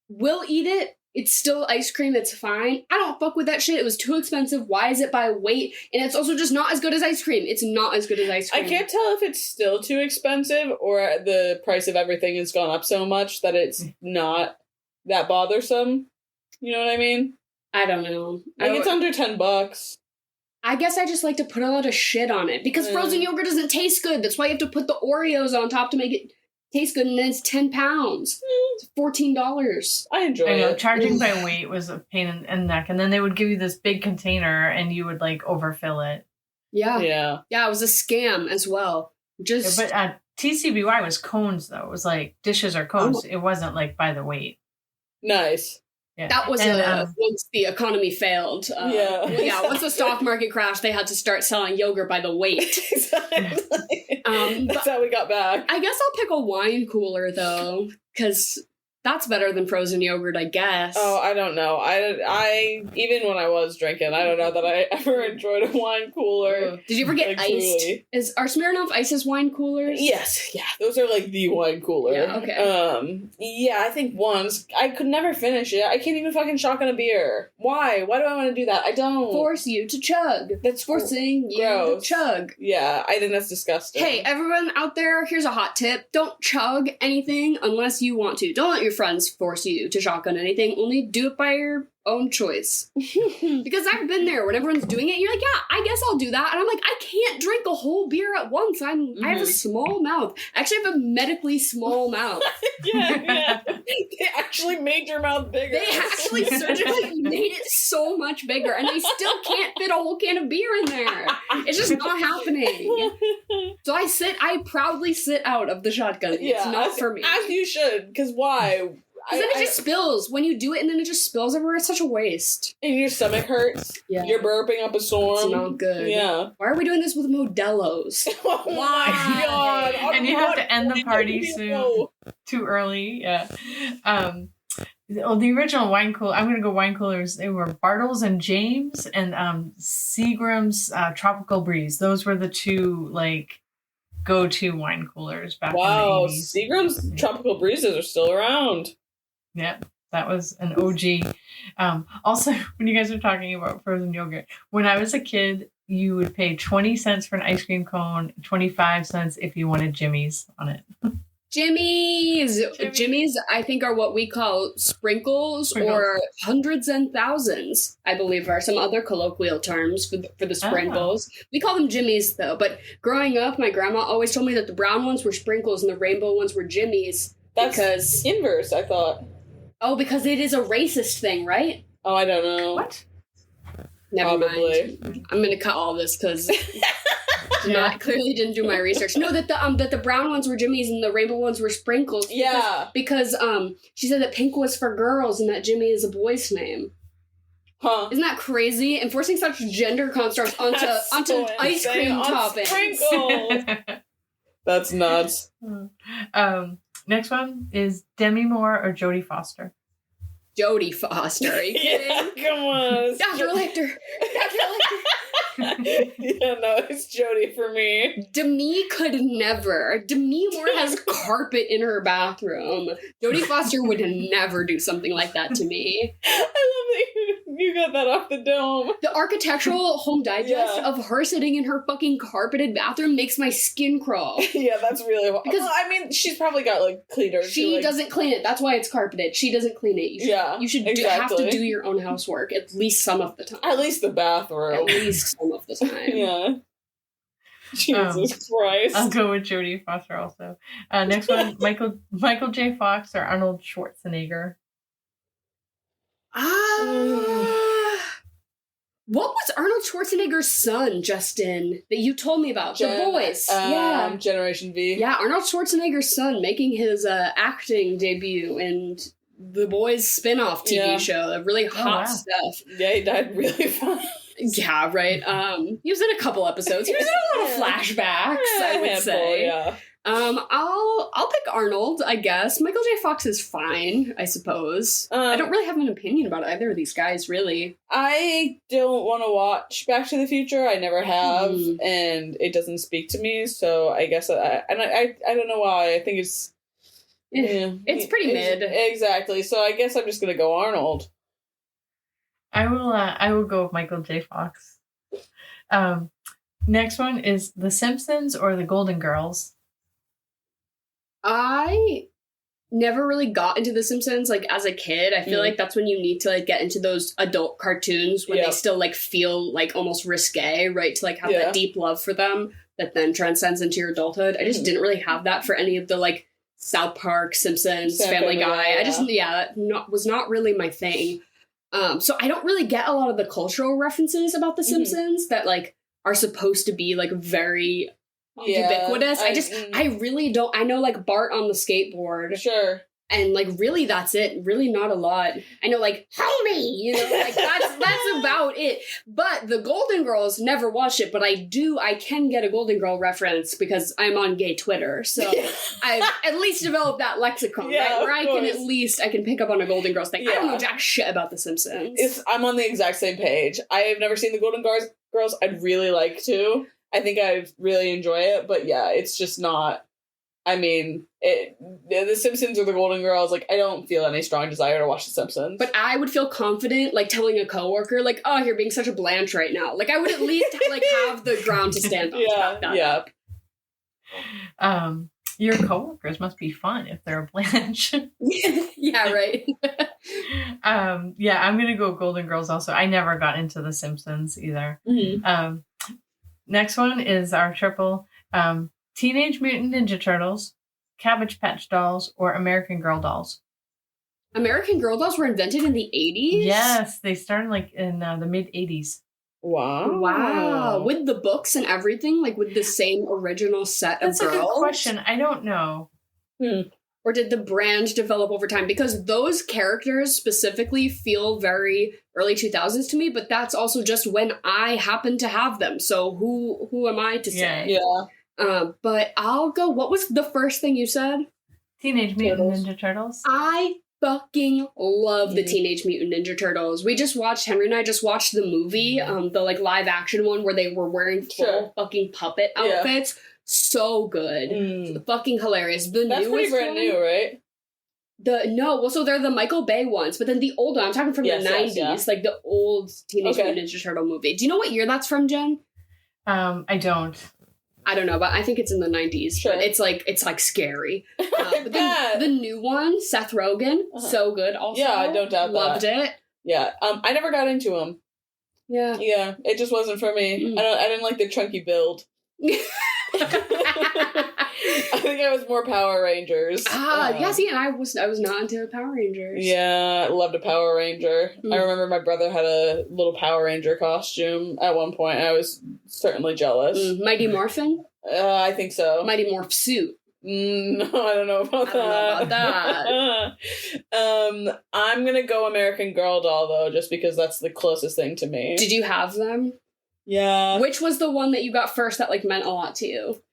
will eat it. It's still ice cream. It's fine. I don't fuck with that shit. It was too expensive. Why is it by weight? And it's also just not as good as ice cream. It's not as good as ice cream. I can't tell if it's still too expensive or the price of everything has gone up so much that it's not that bothersome. You know what I mean? I don't know. It's under $10. I guess I just like to put a lot of shit on it because frozen yogurt doesn't taste good. That's why you have to put the Oreos on top to make it taste good, and then it's £10. It's $14. I enjoy it. Charging by weight was a pain in the neck, and then they would give you this big container, and you would like overfill it. Yeah, yeah. It was a scam as well. But TCBY was cones though. It was like dishes or cones. It wasn't like by the weight. Nice. Yeah. That was once the economy failed. Once the stock market crashed, they had to start selling yogurt by the weight. Exactly. That's how we got back. I guess I'll pick a wine cooler though, because that's better than frozen yogurt, I guess. Oh, I don't know. I even when I was drinking, I don't know that I ever enjoyed a wine cooler. Did you ever get iced? Truly. Are Smirnoff Ices wine coolers? Yes, yeah. Those are like the wine cooler. Yeah, okay. Yeah, I think once. I could never finish it. I can't even fucking shotgun a beer. Why? Why do I want to do that? I don't. Force you to chug. That's forcing you to chug. Yeah, I think that's disgusting. Hey, everyone out there, here's a hot tip. Don't chug anything unless you want to. Don't let your friends force you to shotgun anything. Only do it by your own choice. Because I've been there when everyone's doing it. You're like, yeah, I guess I'll do that. And I'm like, I can't drink a whole beer at once. I have a small mouth. I actually have a medically small mouth. yeah. They actually made your mouth bigger. They actually surgically made it so much bigger, and they still can't fit a whole can of beer in there. It's just not happening. So I proudly sit out of the shotgun. Yeah, it's not for me. As you should, because why? Because then it just spills. When you do it and then it just spills everywhere, it's such a waste. And your stomach hurts. Yeah. You're burping up a storm. It's not good. Yeah. Why are we doing this with Modelo's? Oh my god. And you have to end the party soon. Too early. Yeah. The original wine cooler, I'm going to go wine coolers. They were Bartles and James and Seagram's Tropical Breeze. Those were the two, like, go-to wine coolers back in the 80s. Seagram's Tropical Breezes are still around. Yeah, that was an OG. Also, when you guys are talking about frozen yogurt, when I was a kid, you would pay 20 cents for an ice cream cone, 25 cents if you wanted Jimmy's on it. Jimmy's, I think, are what we call sprinkles. Or hundreds and thousands, I believe, are some other colloquial terms for the sprinkles. We call them Jimmy's, though. But growing up, my grandma always told me that the brown ones were sprinkles and the rainbow ones were Jimmy's. That's because inverse, I thought. Oh, because it is a racist thing, right? Oh, I don't know. What? Never mind. I'm going to cut all this because clearly didn't do my research. No, that the brown ones were Jimmy's and the rainbow ones were sprinkles. Because she said that pink was for girls and that Jimmy is a boy's name. Huh. Isn't that crazy? Enforcing such gender constructs onto ice cream toppings. Sprinkles. That's nuts. Next one is Demi Moore or Jodie Foster. Jodie Foster, are you kidding? Yeah, come on. Dr. Lecter. Yeah, no, it's Jodie for me. Demi could never. Demi Moore has carpet in her bathroom. Jodie Foster would never do something like that to me. I love that you got that off the dome. The architectural Home Digest of her sitting in her fucking carpeted bathroom makes my skin crawl. Yeah, that's really hard. Because I mean, she's probably got like cleaners. She doesn't clean it. That's why it's carpeted. She doesn't clean it. You should have to do your own housework at least some of the time. At least the bathroom. At least some of the time. Yeah. Jesus Christ. I'll go with Jodie Foster also. Next one, Michael J. Fox or Arnold Schwarzenegger. What was Arnold Schwarzenegger's son, Justin, that you told me about? The Boys. Yeah. Generation V. Yeah, Arnold Schwarzenegger's son making his acting debut in The Boys spin-off TV show. Really hot stuff. Yeah, he died really fast. Yeah, right. He was in a couple episodes. He was in a lot of flashbacks, I would say. Yeah. I'll pick Arnold, I guess. Michael J. Fox is fine, I suppose. I don't really have an opinion about either of these guys, really. I don't want to watch Back to the Future. I never have, and it doesn't speak to me. So I guess I don't know why. I think it's it's pretty mid. Exactly. So I guess I'm just gonna go Arnold. I will go with Michael J. Fox. Next one is The Simpsons or The Golden Girls. I never really got into The Simpsons, like, as a kid. I feel like that's when you need to, like, get into those adult cartoons when they still, like, feel, like, almost risque, right? To, like, have that deep love for them that then transcends into your adulthood. I just didn't really have that for any of the, like, South Park, Simpsons, Family Guy. I just, was not really my thing. So I don't really get a lot of the cultural references about The Simpsons that, like, are supposed to be, like, very... ubiquitous. I really don't. I know, like, Bart on the skateboard. Sure. And, like, really that's it. Really not a lot. I know, like, homie, you know, like, that's about it. But the Golden Girls, never watched it, but I can get a Golden Girl reference because I'm on gay Twitter. So I've at least developed that lexicon, right? Where I can pick up on a Golden Girls thing. I don't know jack shit about The Simpsons. I'm on the exact same page. I have never seen the Golden Girls. I'd really like to. I think I really enjoy it, but yeah, it's just not. I mean, The Simpsons or the Golden Girls, like, I don't feel any strong desire to watch The Simpsons. But I would feel confident, like, telling a coworker, like, oh, you're being such a Blanche right now. Like, I would at least, like, have the ground to stand on to back that up. Your coworkers must be fun if they're a Blanche. Yeah, right. I'm gonna go Golden Girls also. I never got into The Simpsons either. Next one is our triple. Teenage Mutant Ninja Turtles, Cabbage Patch Dolls, or American Girl Dolls. American Girl Dolls were invented in the 80s? Yes, they started, like, in the mid-80s. Wow. With the books and everything? Like, with the same original set of girls? That's a good question. I don't know. Or did the brand develop over time? Because those characters specifically feel very early 2000s to me, but that's also just when I happen to have them. So who am I to say? Yeah. But I'll go, what was the first thing you said? Teenage Mutant Ninja Turtles. I fucking love the Teenage Mutant Ninja Turtles. Henry and I just watched the movie, the, like, live action one where they were wearing full fucking puppet outfits. So good. Fucking hilarious. That's pretty brand new, right? So they're the Michael Bay ones, but then the old one, I'm talking from the 90s, like the old Teenage Mutant Ninja Turtle movie. Do you know what year that's from, Jen? I don't. I don't know, but I think it's in the 90s. Sure. But it's like scary. But the new one, Seth Rogen, so good also. Yeah, I don't doubt that. Loved it. Yeah. I never got into him. Yeah. Yeah, it just wasn't for me. I didn't like the chunky build. I think I was more Power Rangers. And I was not into Power Rangers. Yeah, I loved a Power Ranger. I remember my brother had a little Power Ranger costume at one point. I was certainly jealous. Mighty Morphin? I think so. Mighty Morph Suit. No, I don't know about that. I'm gonna go American Girl Doll though, just because that's the closest thing to me. Did you have them? Yeah. Which was the one that you got first that, like, meant a lot to you?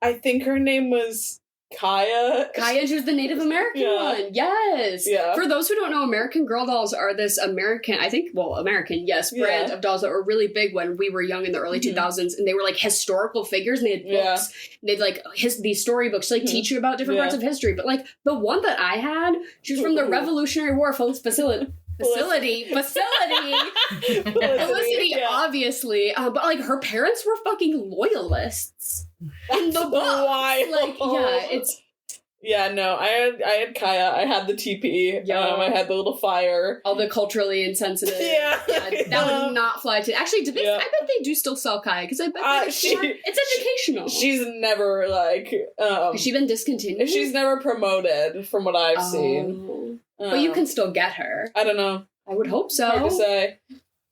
I think her name was Kaya. Kaya was the Native American one. Yes. Yeah. For those who don't know, American Girl Dolls are this American brand of dolls that were really big when we were young in the early 2000s, and they were, like, historical figures, and they had books. They'd, like, these storybooks to, like, teach you about different parts of history. But, like, the one that I had, she was from the Revolutionary War Felicity, obviously. But, like, her parents were fucking loyalists. In the book. Like, it's... Yeah, no, I had Kaya, I had the TP, I had the little fire. All the culturally insensitive. That would not fly to... Actually, I bet they do still sell Kaya, because I bet it's educational. She's never, like... Has she been discontinued? She's never promoted, from what I've seen. But you can still get her. I don't know. I would hope so. Hard to say.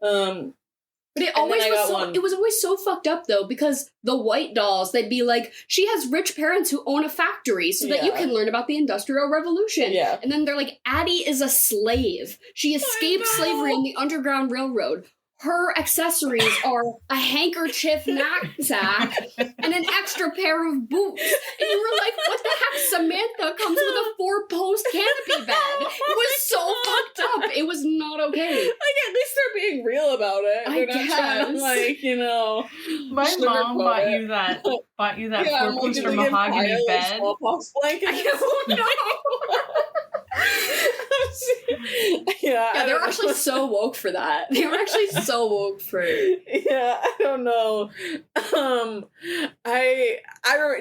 But it was always so fucked up, though, because the white dolls, they'd be like, she has rich parents who own a factory so that you can learn about the Industrial Revolution. Yeah. And then they're like, Addie is a slave. She escaped slavery on the Underground Railroad. her accessories are a handkerchief knapsack and an extra pair of boots. And you were like, what the heck? Samantha comes with a 4-post canopy bed. It was so fucked up. It was not okay. Like, at least they're being real about it. They're not trying to, like, you know. My mom bought you that 4-poster mahogany bed. I don't know. Yeah, they were actually so woke for that. They were actually so woke for it. Yeah, I don't know. I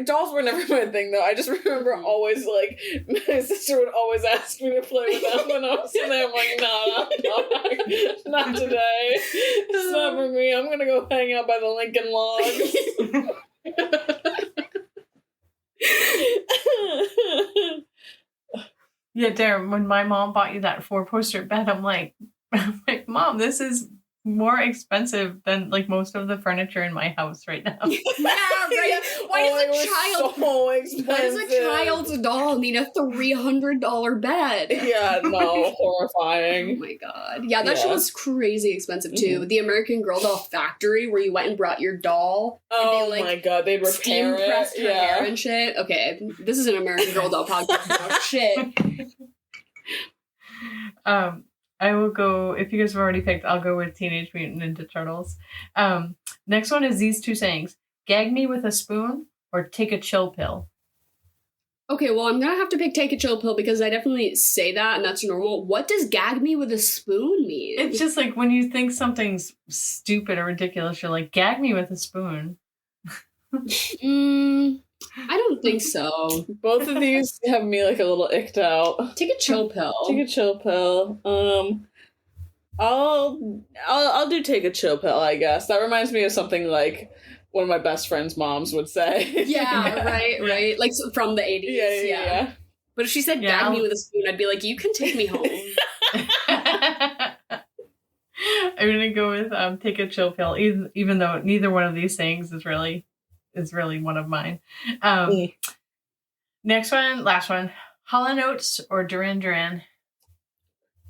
dolls were never my thing though. I just remember always like my sister would always ask me to play with them when I was in there. I'm like, no, not today. It's not for me. I'm gonna go hang out by the Lincoln Log. Yeah, Darren, when my mom bought you that 4-poster bed, I'm like, Mom, this is more expensive than like most of the furniture in my house right now. Yeah, right. Why does a child's doll need a $300 bed? Yeah, no, horrifying. Oh my god. Yeah, that shit was crazy expensive too. The American Girl doll factory where you went and brought your doll. Oh and they, like, my god, they'd repair steam it. pressed her hair and shit. Okay, this is an American Girl doll podcast now. Shit. I will go, if you guys have already picked, I'll go with Teenage Mutant Ninja Turtles. Next one is these two sayings. Gag me with a spoon or take a chill pill. Okay, well, I'm gonna have to pick take a chill pill because I definitely say that and that's normal. What does gag me with a spoon mean? It's just like when you think something's stupid or ridiculous, you're like, gag me with a spoon. I don't think so. Both of these have me like a little icked out. Take a chill pill. Take a chill pill. I'll do take a chill pill, I guess. That reminds me of something like one of my best friend's moms would say. Yeah, right. Like from the 80s. Yeah. But if she said gag me with a spoon, I'd be like, you can take me home. I'm gonna go with take a chill pill, even though neither one of these things is really one of mine. Next one, last one. Hall & Oates or Duran Duran?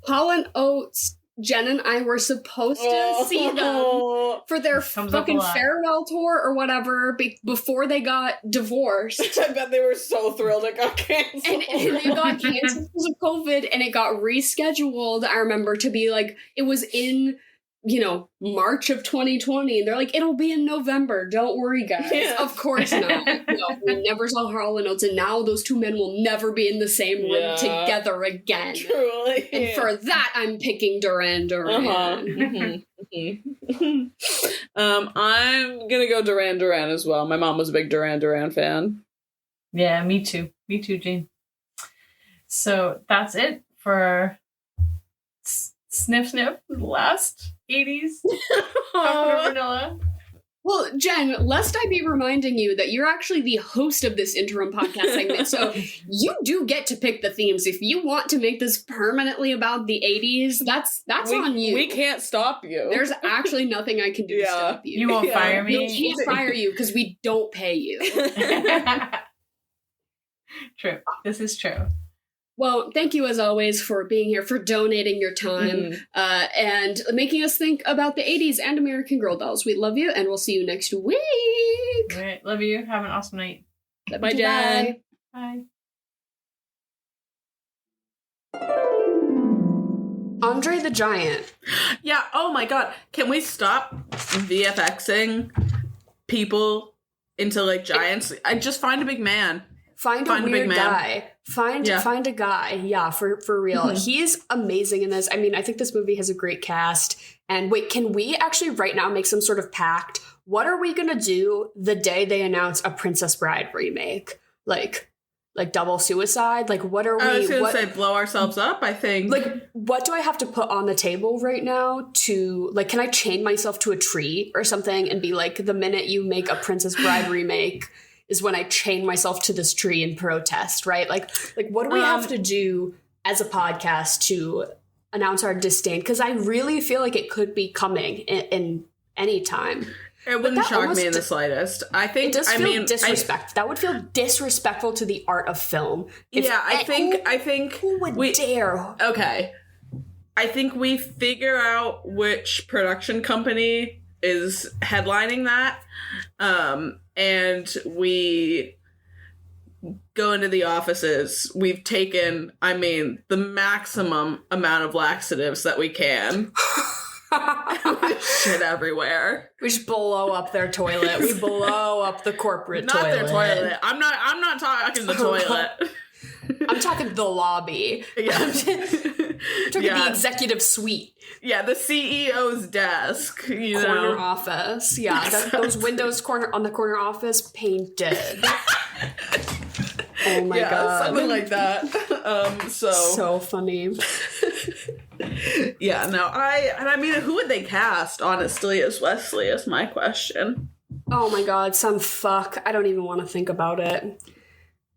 Hall & Oates. Jen and I were supposed to see them for their fucking farewell tour or whatever before they got divorced. I bet they were so thrilled it got canceled. And it got canceled because of COVID and it got rescheduled, I remember, to be like, it was in, March of 2020. And they're like, it'll be in November. Don't worry, guys. Yeah. Of course not. No, we never saw Hall & Oates, and now those two men will never be in the same room together again. Truly. And for that, I'm picking Duran Duran. I'm gonna go Duran Duran as well. My mom was a big Duran Duran fan. Yeah, me too. Me too, Jean. So that's it for Sniff, last 80s Chocolate Vanilla. Well, Jen, lest I be reminding you that you're actually the host of this interim podcast segment, so you do get to pick the themes. If you want to make this permanently about the 80s, that's on you. We can't stop you. There's actually nothing I can do to stop you. You won't fire me? We can't fire you because we don't pay you. True. This is true. Well, thank you as always for being here, for donating your time, and making us think about the 80s and American Girl dolls. We love you, and we'll see you next week. All right, love you. Have an awesome night. Bye, Jen. Bye. Andre the Giant. Yeah, oh my god. Can we stop VFXing people into like giants? I just find a big man. Find a weird guy. Find a guy. Yeah, for real. Mm-hmm. He's amazing in this. I mean, I think this movie has a great cast. And wait, can we actually right now make some sort of pact? What are we going to do the day they announce a Princess Bride remake? Like double suicide? Like, what are we... I was going to say blow ourselves up, I think. Like, what do I have to put on the table right now to... Like, can I chain myself to a tree or something and be like, the minute you make a Princess Bride remake... is when I chain myself to this tree in protest, right? Like what do we have to do as a podcast to announce our disdain? Because I really feel like it could be coming in any time. It wouldn't shock me in the slightest. I think it does feel disrespectful. That would feel disrespectful to the art of film. I think who would dare? Okay. I think we figure out which production company is headlining that, and we go into the offices. We've taken, the maximum amount of laxatives that we can. Shit everywhere. We just blow up their toilet. We blow up the corporate toilet. Not their toilet. I'm not talking the toilet. I'm talking the lobby. Yeah. I'm talking the executive suite. Yeah, the CEO's desk. Corner office. Yeah, those windows on the corner office painted. Oh my god. Something like that. So funny. Yeah, no, who would they cast, honestly, as Wesley is my question. Oh my god, some fuck. I don't even want to think about it.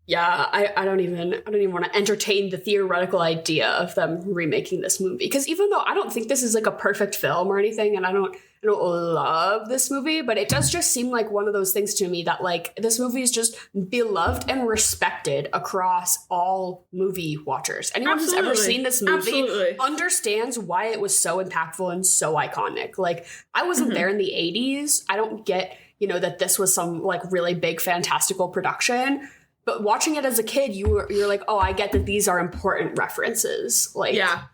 Yeah, I don't even want to entertain the theoretical idea of them remaking this movie. Because even though I don't think this is like a perfect film or anything, and I don't love this movie, but it does just seem like one of those things to me that like this movie is just beloved and respected across all movie watchers. Anyone who's ever seen this movie understands why it was so impactful and so iconic. Like, I wasn't there in the 80s. I don't get, that this was some like really big fantastical production. But watching it as a kid, you're like, oh, I get that these are important references. Like, yeah.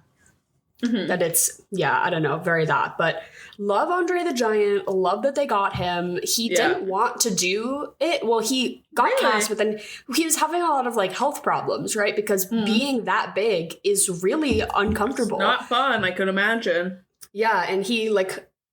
That it's, I don't know, very that. But love Andre the Giant. Love that they got him. He didn't want to do it. Well, he got cast, but then he was having a lot of like health problems, right? Because being that big is really uncomfortable. It's not fun, I could imagine. Yeah, and he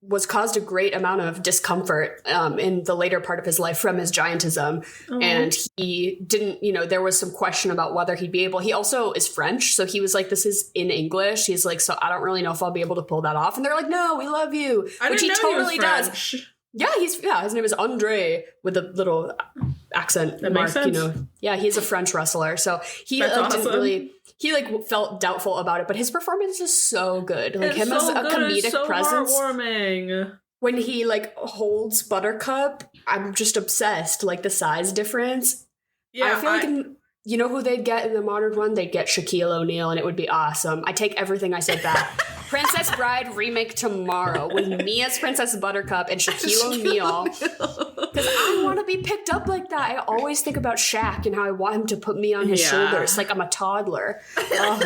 was caused a great amount of discomfort in the later part of his life from his giantism. And he didn't, there was some question about whether he'd be able. He also is French, so he was like, this is in English. He's like, so I don't really know if I'll be able to pull that off. And they're like, no, we love you. Which he totally does. Yeah, his name is Andre with a little accent that mark, makes sense. Yeah, he's a French wrestler. So he didn't really, felt doubtful about it, but his performance is so good. Like, him as a comedic presence. Heartwarming. When he holds Buttercup, I'm just obsessed. Like, the size difference. Yeah, I feel like who they'd get in the modern one? They'd get Shaquille O'Neal, and it would be awesome. I take everything I said back. Princess Bride remake tomorrow with me as Princess Buttercup and Shaquille O'Neal. Because I want to be picked up like that. I always think about Shaq and how I want him to put me on his shoulders like I'm a toddler. Oh,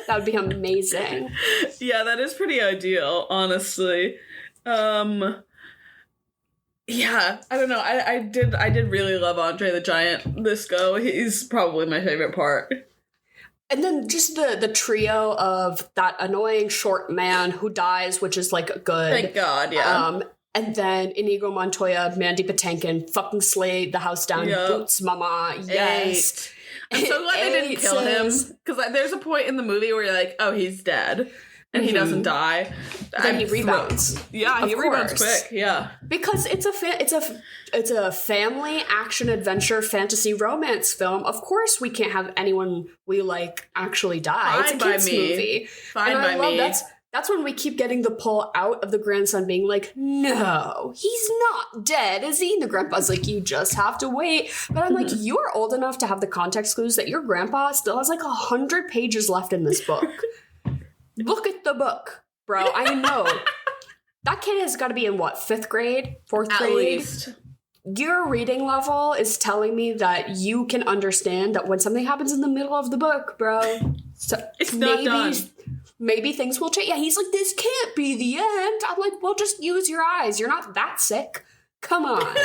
that would be amazing. Yeah, that is pretty ideal, honestly. Yeah, I don't know. I did really love Andre the Giant this go. He's probably my favorite part. And then just the trio of that annoying short man who dies, which is good. Thank God, yeah. And then Inigo Montoya, Mandy Patinkin, fucking slayed the house down. Boots Mama, yes. I'm so glad they didn't kill him. Because there's a point in the movie where you're like, oh, he's dead. And he doesn't die. Then he rebounds. Yeah, he rebounds quick. Yeah, because it's a family action adventure fantasy romance film. Of course, we can't have anyone we like actually die. It's a kids movie. Fine by me. That's when we keep getting the pull out of the grandson being like, no, he's not dead, is he? And the grandpa's like, you just have to wait. But I'm like, you're old enough to have the context clues that your grandpa still has 100 pages left in this book. Look at the book, bro. I know. That kid has got to be in, 5th grade? 4th grade? At least. Your reading level is telling me that you can understand that when something happens in the middle of the book, bro, it's not done. Maybe things will change. Yeah, he's like, this can't be the end. I'm like, well, just use your eyes. You're not that sick. Come on.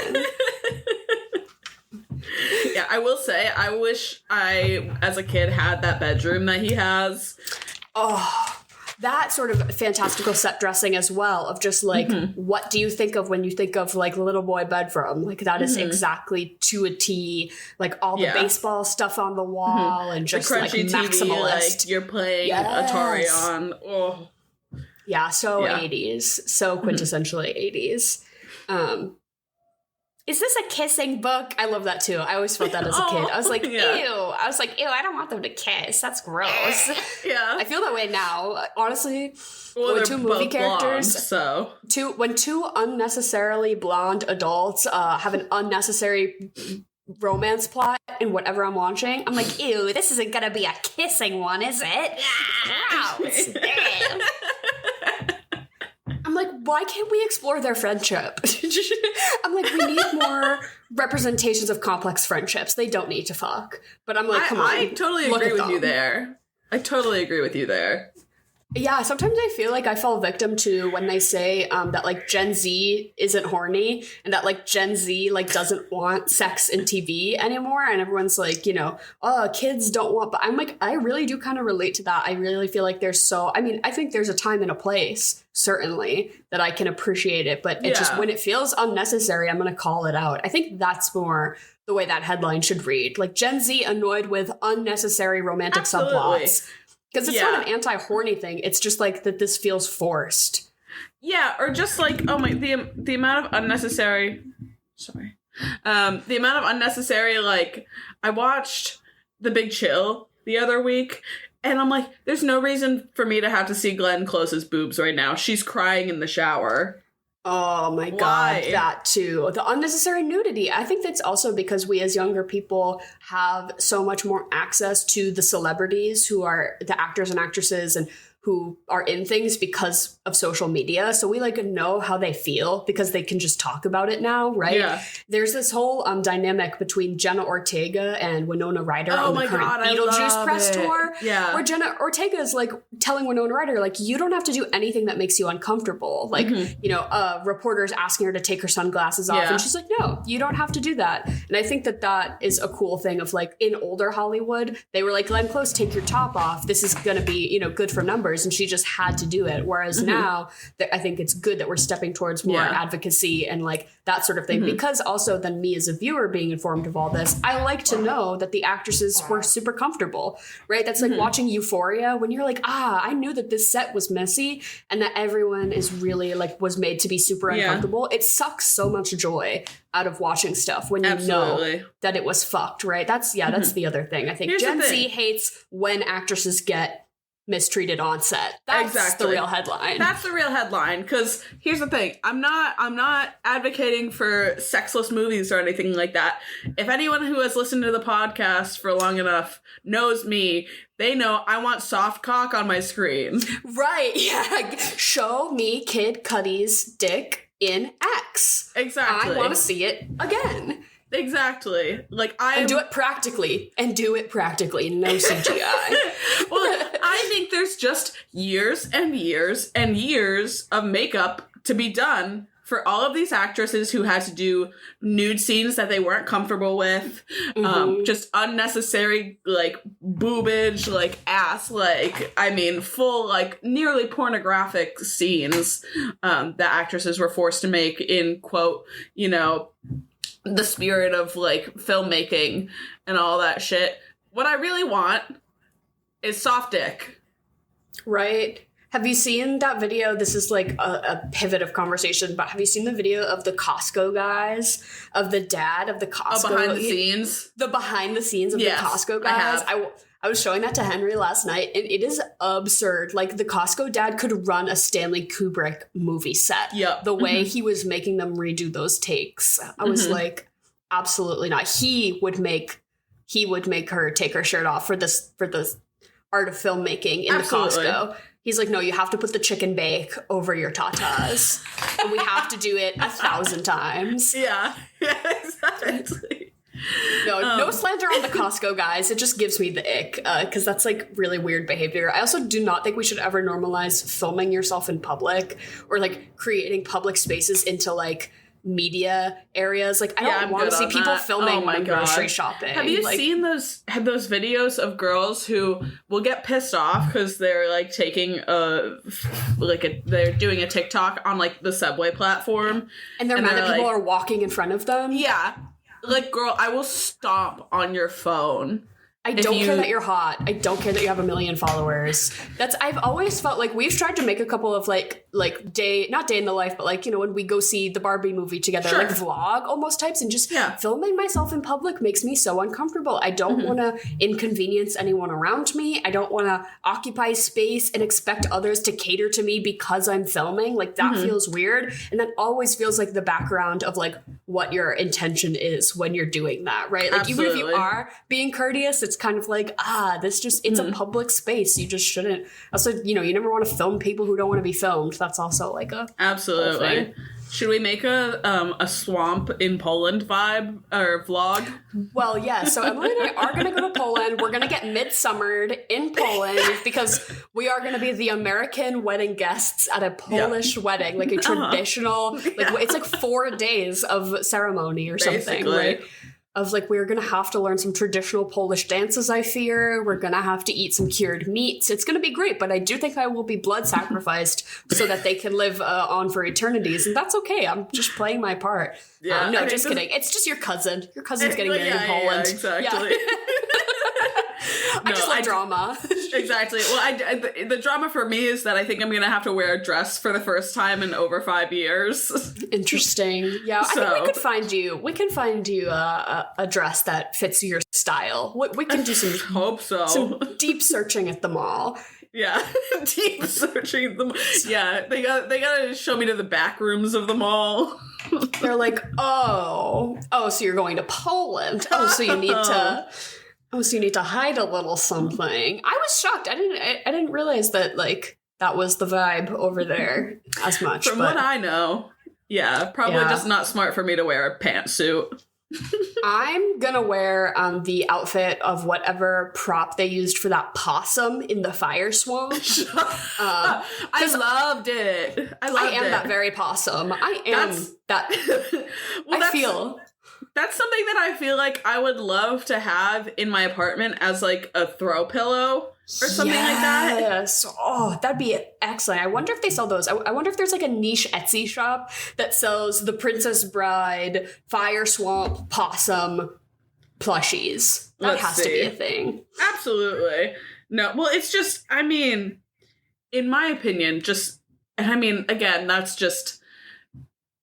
Yeah, I will say, I wish I, as a kid, had that bedroom that he has. Oh, that sort of fantastical set dressing as well, of just what do you think of when you think of little boy bedroom? That is exactly to a T, all the baseball stuff on the wall and just the crunchy maximalist. TV, you're playing Atari on. Oh. Yeah, so 80s, so quintessentially 80s. Is this a kissing book? I love that too. I always felt that as a kid. I was like, ew. I was like, ew, I don't want them to kiss. That's gross. Yeah. I feel that way now. Honestly, when two movie characters, when two unnecessarily blonde adults have an unnecessary romance plot in whatever I'm watching, I'm like, ew, this isn't gonna be a kissing one, is it? Gross. I'm like, why can't we explore their friendship? I'm like, we need more representations of complex friendships. They don't need to fuck. But I'm like, come on. I totally agree with you there. I totally agree with you there. Yeah, sometimes I feel like I fall victim to when they say that like Gen Z isn't horny and that like Gen Z like doesn't want sex in TV anymore, and everyone's like, you know, oh, kids don't want, but I'm like, I really do kind of relate to that. I really feel like I think there's a time and a place, certainly, that I can appreciate it, but it just, when it feels unnecessary, I'm going to call it out. I think that's more the way that headline should read. Like, Gen Z annoyed with unnecessary romantic subplots. Because it's not an anti-horny thing. It's just like that this feels forced. Yeah, or just like, oh my, the amount of unnecessary, the amount of unnecessary, like, I watched The Big Chill the other week, and I'm like, there's no reason for me to have to see Glenn Close's boobs right now. She's crying in the shower. Oh my God, that too. The unnecessary nudity. I think that's also because we as younger people have so much more access to the celebrities who are the actors and actresses and who are in things because of social media. So we like know how they feel because they can just talk about it now, right? Yeah. There's this whole dynamic between Jenna Ortega and Winona Ryder on the current Beetlejuice press tour. Yeah. Where Jenna Ortega is like telling Winona Ryder, like, you don't have to do anything that makes you uncomfortable. Like, you know, reporters asking her to take her sunglasses off. And she's like, no, you don't have to do that. And I think that that is a cool thing of like in older Hollywood, they were like, Glenn Close, take your top off. This is going to be, you know, good for numbers. And she just had to do it. Whereas now I think it's good that we're stepping towards more advocacy and like that sort of thing. Because also then me as a viewer being informed of all this, I like to know that the actresses were super comfortable, right? That's like watching Euphoria when you're like, I knew that this set was messy and that everyone is really like was made to be super uncomfortable. It sucks so much joy out of watching stuff when you know that it was fucked, right? That's the other thing. I think Gen Z hates when actresses get mistreated on set. That's the real headline. That's the real headline. Because here's the thing: I'm not advocating for sexless movies or anything like that. If anyone who has listened to the podcast for long enough knows me, they know I want soft cock on my screen. Right? Yeah. Show me Kid Cudi's dick in X. Exactly. I want to see it again. Exactly. Like and do it practically. No CGI. Well, I think there's just years and years and years of makeup to be done for all of these actresses who had to do nude scenes that they weren't comfortable with, just unnecessary, like, boobage, like, ass, like, I mean, full, like, nearly pornographic scenes that actresses were forced to make in, quote, you know, the spirit of like filmmaking and all that shit. What I really want is soft dick. Right. Have you seen that video? This is like a pivot of conversation, but have you seen the video of the Costco guys, of the dad of the Costco? Oh, behind the scenes? The behind the scenes of the Costco guys. I was showing that to Henry last night, and it is absurd. Like, the Costco dad could run a Stanley Kubrick movie set. Yep. The way he was making them redo those takes. I was like, absolutely not. He would make her take her shirt off for the art of filmmetting in the Costco. He's like, no, you have to put the chicken bake over your tatas. And we have to do it 1,000 times. Yeah, exactly. No slander on the Costco guys. It just gives me the ick because that's like really weird behavior. I also do not think we should ever normalize filming yourself in public or like creating public spaces into like media areas. Like, I don't want to see people filming when grocery shopping. Have you seen those videos of girls who will get pissed off because they're like taking they're doing a TikTok on like the subway platform and they're mad that people are walking in front of them? Yeah. Like, girl, I will stomp on your phone. I don't care that you're hot. I don't care that you have 1 million followers. I've always felt like we've tried to make a couple of like not day in the life, but like, you know, when we go see the Barbie movie together, like vlog almost types, and just filming myself in public makes me so uncomfortable. I don't want to inconvenience anyone around me. I don't want to occupy space and expect others to cater to me because I'm filming. Like that feels weird. And that always feels like the background of like what your intention is when you're doing that, right? Like even if you are being courteous, it's kind of like, it's a public space. You just shouldn't. Also, you know, you never want to film people who don't want to be filmed. That's also like a absolutely. Should we make a swamp in Poland vibe or vlog? Well, yeah. So Emily and I are going to go to Poland. We're going to get midsummered in Poland because we are going to be the American wedding guests at a Polish wedding, like a traditional, it's like 4 days of ceremony or something, right? Of like, we're going to have to learn some traditional Polish dances, I fear. We're going to have to eat some cured meats. It's going to be great, but I do think I will be blood sacrificed so that they can live on for eternities. And that's okay. I'm just playing my part. Yeah, no, just kidding. It's just your cousin. Your cousin's getting married in Poland. Yeah, exactly. Yeah. I just love drama. Exactly. Well, the drama for me is that I think I'm going to have to wear a dress for the first time in over 5 years. Interesting. Yeah, I think we can find you a dress that fits your style. We can do some deep searching at the mall. Yeah, deep searching at the mall. Yeah, they got to show me to the back rooms of the mall. They're like, so you're going to Poland. So you need to hide a little something. I was shocked. I didn't realize that like that was the vibe over there as much. From what I know, probably just not smart for me to wear a pantsuit. I'm gonna wear the outfit of whatever prop they used for that possum in the fire swamp. I loved it. I am that very possum. That's something that I feel like I would love to have in my apartment as like a throw pillow or something like that. Yes. Oh, that'd be excellent. I wonder if they sell those. I wonder if there's like a niche Etsy shop that sells the Princess Bride Fire Swamp Possum plushies. That has to be a thing. Absolutely. No, well, it's just, I mean, in my opinion, again, that's just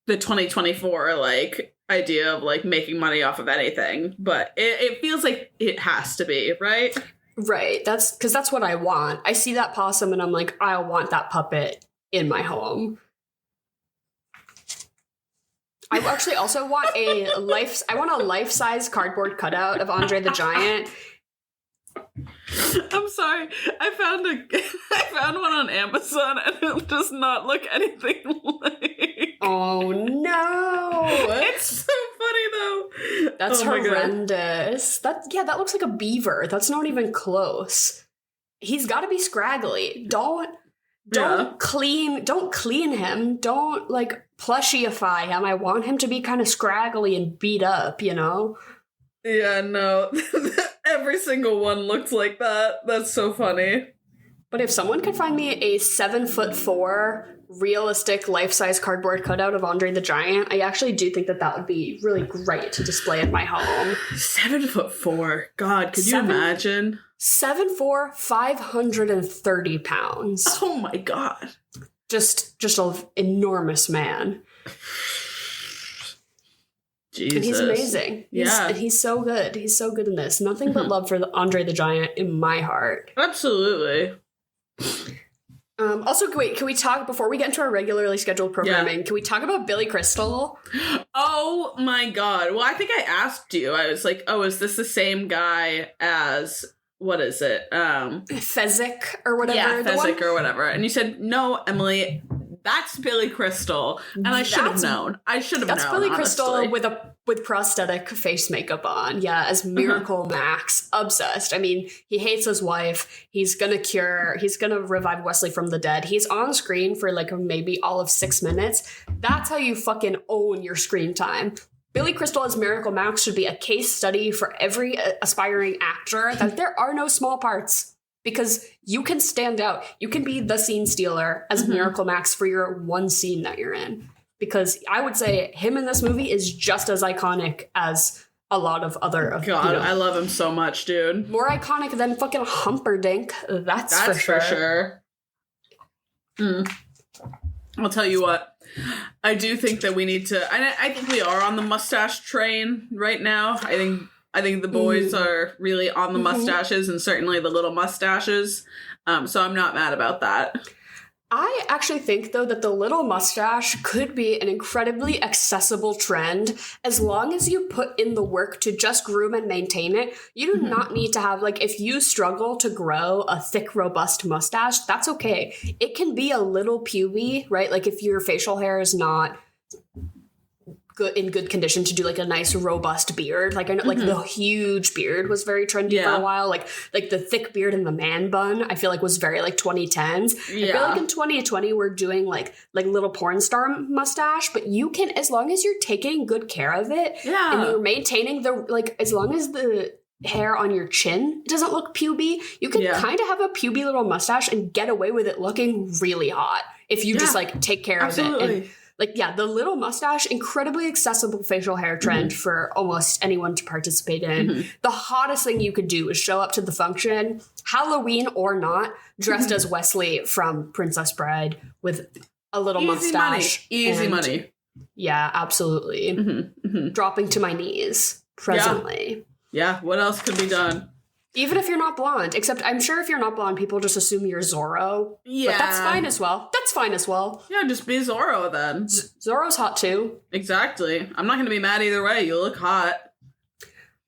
the 2024, like, idea of like making money off of anything, but it feels like it has to be, right? Right. That's because that's what I want. I see that possum and I'm like, I want that puppet in my home. I actually also want a life-size cardboard cutout of Andre the Giant. I'm sorry. I found one on Amazon and it does not look anything like. Oh no! It's so funny though. That's horrendous. That looks like a beaver. That's not even close. He's got to be scraggly. Don't clean him. Don't like plushify him. I want him to be kind of scraggly and beat up, you know? Yeah, no. Every single one looks like that. That's so funny. But if someone could find me a 7'4" realistic life-size cardboard cutout of Andre the Giant, I actually do think that would be really great to display in my home. 7'4". God, could you imagine? 7'4", 530 pounds. Oh my God. Just an enormous man. Jesus. And he's amazing. He's so good. He's so good in this. Nothing but love for Andre the Giant in my heart. Absolutely. Also, wait, can we talk, before we get into our regularly scheduled programming, can we talk about Billy Crystal? Oh my God. Well, I think I asked you. I was like, oh, is this the same guy as, what is it? Fezzik or whatever. Yeah, Fezzik or whatever. And you said, no, Emily, that's Billy Crystal. And I should have known. That's Billy Crystal honestly. with prosthetic face makeup on. Yeah, as Miracle Max. Obsessed. I mean, he hates his wife. He's gonna revive Wesley from the dead. He's on screen for like maybe all of 6 minutes. That's how you fucking own your screen time. Billy Crystal as Miracle Max should be a case study for every aspiring actor that there are no small parts. Because you can stand out. You can be the scene stealer as Miracle Max for your one scene that you're in. Because I would say him in this movie is just as iconic as a lot of other... God, I love him so much, dude. More iconic than fucking Humperdinck. That's for sure. I'll tell you what. I do think that we need to... I think we are on the mustache train right now. I think the boys are really on the mustaches, and certainly the little mustaches. So I'm not mad about that. I actually think, though, that the little mustache could be an incredibly accessible trend as long as you put in the work to just groom and maintain it. You do not need to have, like, if you struggle to grow a thick, robust mustache, that's okay. It can be a little puby, right? Like, if your facial hair is not in good condition to do like a nice robust beard. Like I know like the huge beard was very trendy for a while. Like the thick beard and the man bun, I feel like was very like 2010s. I feel like in 2020 we're doing like little porn star mustache, but you can, as long as you're taking good care of it and you're maintaining the, like, as long as the hair on your chin doesn't look puby, you can kind of have a puby little mustache and get away with it looking really hot if you just like take care of it. And like, the little mustache, incredibly accessible facial hair trend for almost anyone to participate in. The hottest thing you could do is show up to the function, Halloween or not, dressed as Wesley from Princess Bride with a little mustache. Easy money. Yeah, absolutely. Dropping to my knees presently. Yeah, what else could be done? Even if you're not blonde, except I'm sure if you're not blonde, people just assume you're Zorro. Yeah. But that's fine as well. Yeah, just be Zorro then. Zorro's hot too. Exactly. I'm not going to be mad either way. You look hot.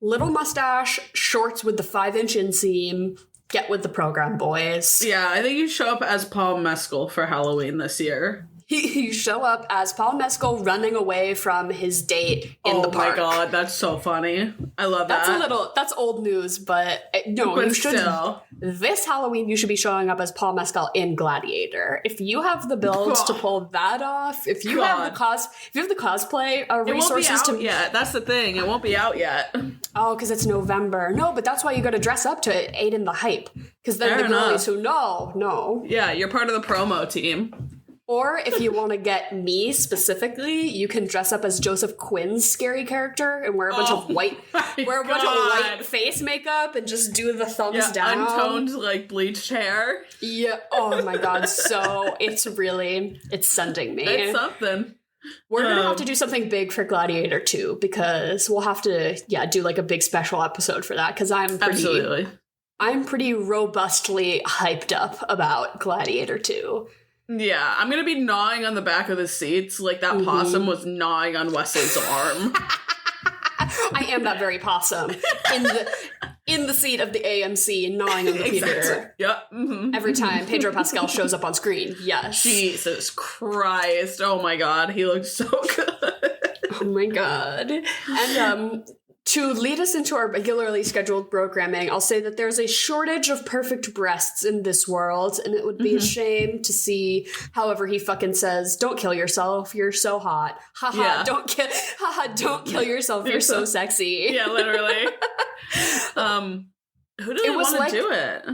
Little mustache, shorts with the 5-inch inseam. Get with the program, boys. Yeah, I think you show up as Paul Mescal for Halloween this year. You show up as Paul Mescal running away from his date in the park. Oh my god, that's so funny. I love that. That's old news, but no, but you should. Still. This Halloween, you should be showing up as Paul Mescal in Gladiator. If you have the builds to pull that off, if you have the cosplay resources it won't be out yet. That's the thing. It won't be out yet. Oh, because it's November. No, but that's why you got to dress up to aid in the hype. Because then the girlies who know. Yeah, you're part of the promo team. Or if you want to get me specifically, you can dress up as Joseph Quinn's scary character and wear a bunch of white face makeup and just do the thumbs down. Untoned, like, bleached hair. Yeah. Oh my god. So it's sending me. It's something. We're going to have to do something big for Gladiator 2 because we'll have to, do like a big special episode for that because I'm pretty robustly hyped up about Gladiator 2. Yeah, I'm going to be gnawing on the back of the seats like that possum was gnawing on Wesley's arm. I am that very possum in the seat of the AMC gnawing on the computer. Yep. Every time Pedro Pascal shows up on screen. Yes. Jesus Christ. Oh my god, he looks so good. Oh my god. And to lead us into our regularly scheduled programming, I'll say that there's a shortage of perfect breasts in this world, and it would be a shame to see, however he fucking says, don't kill yourself, you're so hot. Haha, don't kill yourself, you're so sexy. Yeah, literally. Who do we want to do it?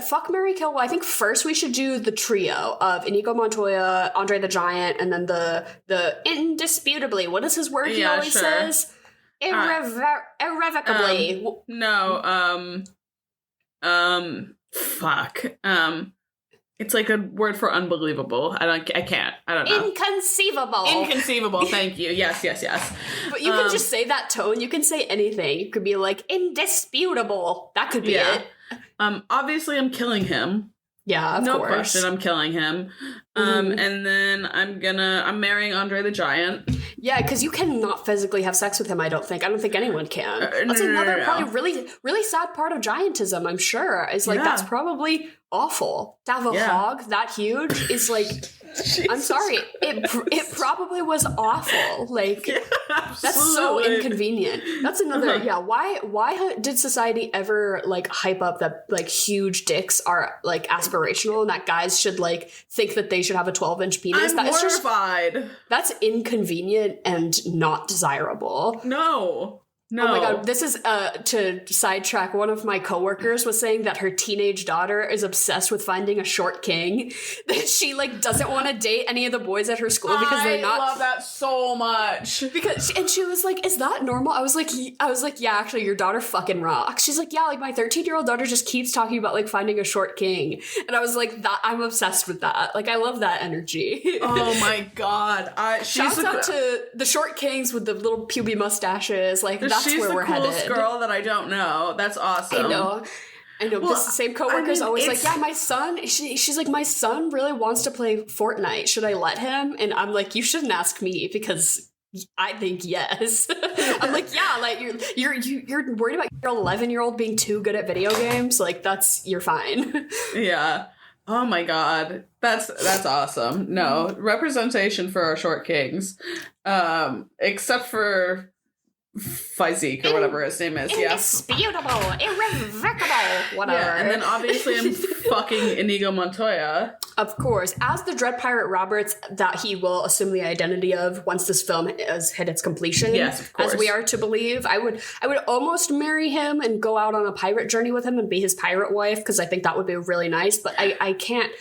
Fuck, marry, kill. Well, I think first we should do the trio of Inigo Montoya, Andre the Giant, and then the indisputably, what is his word he always says? Irrevocably. Fuck. It's like a word for unbelievable. I can't. I don't know. Inconceivable. Thank you. Yes. But you can just say that tone. You can say anything. You could be like, indisputable. That could be it. Obviously I'm killing him. Yeah, of course. No question, I'm killing him. And then I'm marrying Andre the Giant. Yeah, because you cannot physically have sex with him, I don't think. I don't think anyone can. That's another probably really, really sad part of giantism, I'm sure. It's like, that's probably awful. To have a hog that huge is like, I'm sorry, it probably was awful. Like, that's so inconvenient. That's another, why did society ever, like, hype up that, like, huge dicks are, like, aspirational and that guys should, like, think that they should have a 12-inch penis? I'm horrified. That's inconvenient and not desirable. No. No. Oh my god, this is to sidetrack. One of my coworkers was saying that her teenage daughter is obsessed with finding a short king. That she like doesn't want to date any of the boys at her school because they're not. I love that so much. And she was like, "Is that normal?" I was like, "Yeah, actually, your daughter fucking rocks." She's like, "Yeah, like my 13-year-old daughter just keeps talking about like finding a short king," and I was like, "That I'm obsessed with that. Like, I love that energy." Oh my god! Shouts out to the short kings with the little puby mustaches. Like that's where we're headed. She's the coolest girl that I don't know. That's awesome. I know. Well, this same coworker's always like, yeah, my son, she's like, my son really wants to play Fortnite. Should I let him? And I'm like, you shouldn't ask me because I think yes. I'm like, yeah, like you're worried about your 11-year-old being too good at video games. Like you're fine. Yeah. Oh my god. That's awesome. No, representation for our short kings. Except for Physique or whatever his name is. Indisputable, irrevocable, whatever. Yeah, and then obviously I'm fucking Inigo Montoya. Of course, as the Dread Pirate Roberts that he will assume the identity of once this film has hit its completion. Yes, of course. As we are to believe. I would almost marry him and go out on a pirate journey with him and be his pirate wife because I think that would be really nice. But I can't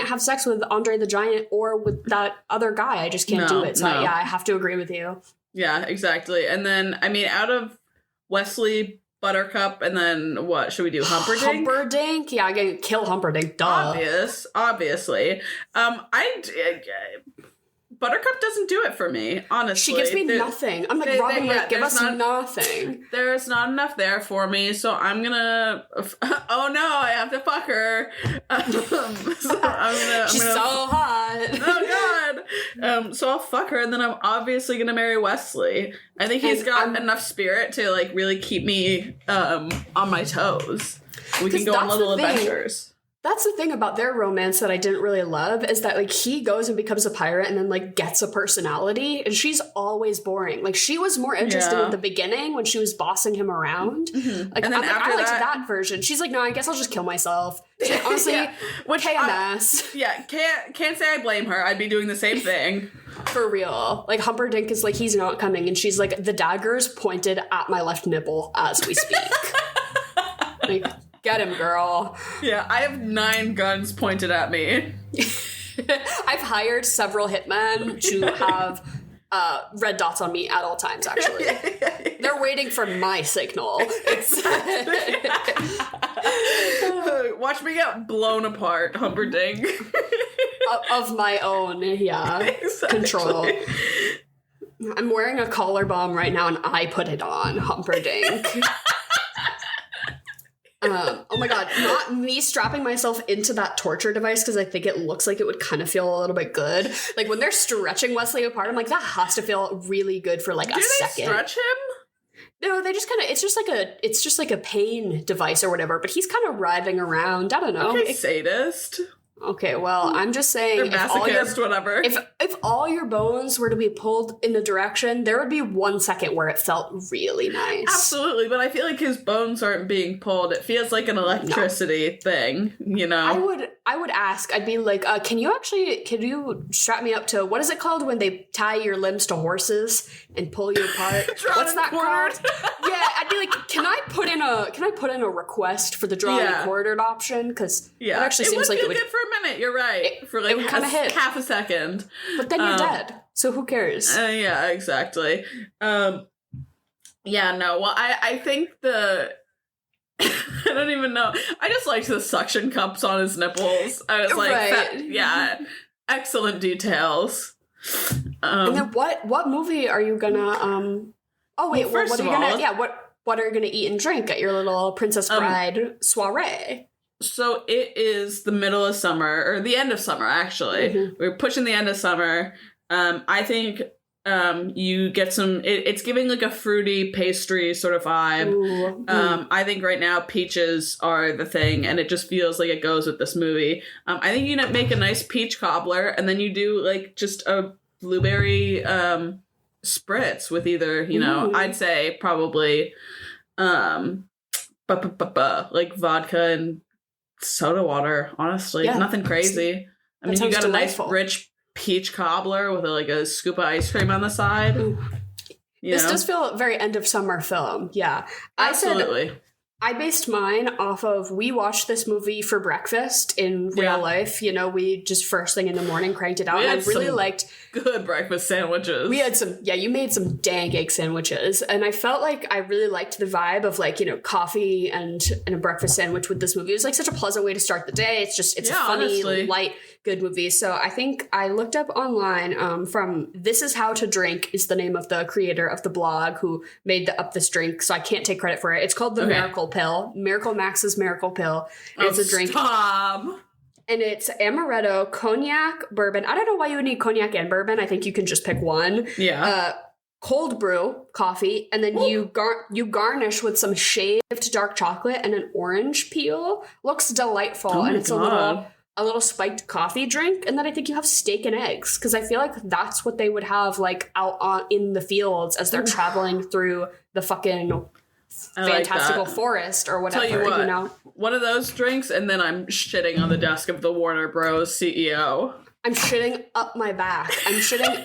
have sex with Andre the Giant or with that other guy. I just can't do it. So yeah, I have to agree with you. Yeah, exactly. And then, I mean, out of Wesley, Buttercup, and then what? Should we do Humperdinck? Humperdinck? Yeah, I can kill Humperdinck. Duh. Obviously. Buttercup doesn't do it for me, honestly. She gives me nothing. I'm like, Robin, give us nothing. There's not enough there for me, so I'm gonna... Oh no, I have to fuck her. She's so hot. Oh god. So I'll fuck her, and then I'm obviously gonna marry Wesley. I think he's got enough spirit to like really keep me on my toes. We can go on little adventures. That's the thing about their romance that I didn't really love is that like he goes and becomes a pirate and then like gets a personality and she's always boring. Like she was more interested at the beginning when she was bossing him around. Mm-hmm. Like, and then I liked that version. She's like, no, I guess I'll just kill myself. Like, honestly, KMS. Can't say I blame her. I'd be doing the same thing. For real. Like Humperdinck is like, he's not coming and she's like, the dagger's pointed at my left nipple as we speak. Like, get him, girl. Yeah, I have 9 guns pointed at me. I've hired several hitmen to have red dots on me at all times, actually. They're waiting for my signal. Watch me get blown apart, Humperdinck. Of my own, exactly. Control. I'm wearing a collar bomb right now and I put it on, Humperdinck. Oh my god, not me strapping myself into that torture device because I think it looks like it would kind of feel a little bit good. Like when they're stretching Wesley apart, I'm like, that has to feel really good for like a second. Do they stretch him? No, they just kind of, it's just like a pain device or whatever, but he's kind of writhing around. I don't know. Okay, sadist. Okay, well, I'm just saying, whatever. If all your bones were to be pulled in a direction, there would be 1 second where it felt really nice. Absolutely, but I feel like his bones aren't being pulled. It feels like an electricity thing, you know? I would ask. I'd be like, can you strap me up to, what is it called when they tie your limbs to horses and pull you apart? What's that called? Yeah, I'd be like, can I put in a request for the drawn and quartered option? Because it actually seems like it would good for a minute. You're right. For like half a second. But then you're dead. So who cares? Yeah, exactly. Yeah, no. Well, I think I don't even know. I just liked the suction cups on his nipples. I was like, excellent details. And then what movie are you gonna? Oh wait, what are you gonna? What are you gonna eat and drink at your little Princess Bride soiree? So it is the middle of summer, or the end of summer, actually. Mm-hmm. We're pushing the end of summer. I think you get some... It's giving like a fruity pastry sort of vibe. Ooh. I think right now peaches are the thing, and it just feels like it goes with this movie. I think you make a nice peach cobbler, and then you do like just a blueberry spritz with either, I'd say probably like vodka and soda water, honestly. Nothing crazy. I mean, you got a nice rich peach cobbler with a scoop of ice cream on the side. Ooh. This does feel very end of summer film. Yeah. Absolutely. I based mine off of, we watched this movie for breakfast in real life. You know, we just first thing in the morning cranked it out. And I really liked good breakfast sandwiches. We had some, you made some dang egg sandwiches. And I felt like I really liked the vibe of like, you know, coffee and a breakfast sandwich with this movie. It was like such a pleasant way to start the day. It's a funny, honestly, light, good movie. So I think I looked up online from This Is How to Drink is the name of the creator of the blog who made this drink. So I can't take credit for it. It's called the Miracle Pill. Miracle Max's Miracle Pill. And it's a drink. Stop. And it's amaretto, cognac, bourbon. I don't know why you would need cognac and bourbon. I think you can just pick one. Yeah. Cold brew coffee, and then you garnish with some shaved dark chocolate and an orange peel. Looks delightful, and it's a little spiked coffee drink. And then I think you have steak and eggs, because I feel like that's what they would have like out in the fields as they're traveling through the fucking fantastical forest or whatever. Tell you what, you know, one of those drinks, and then I'm shitting on the desk of the Warner Bros. CEO. I'm shitting up my back. I'm shitting.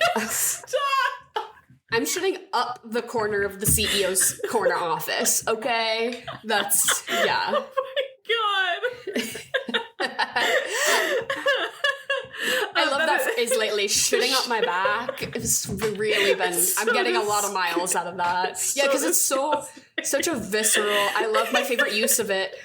I'm shitting up the corner of the CEO's corner office. Okay, that's Oh my god. I love that phrase lately. Shitting up my back. It's really been. I'm getting a lot of miles out of that. Yeah, because it's such a visceral. I love my favorite use of it.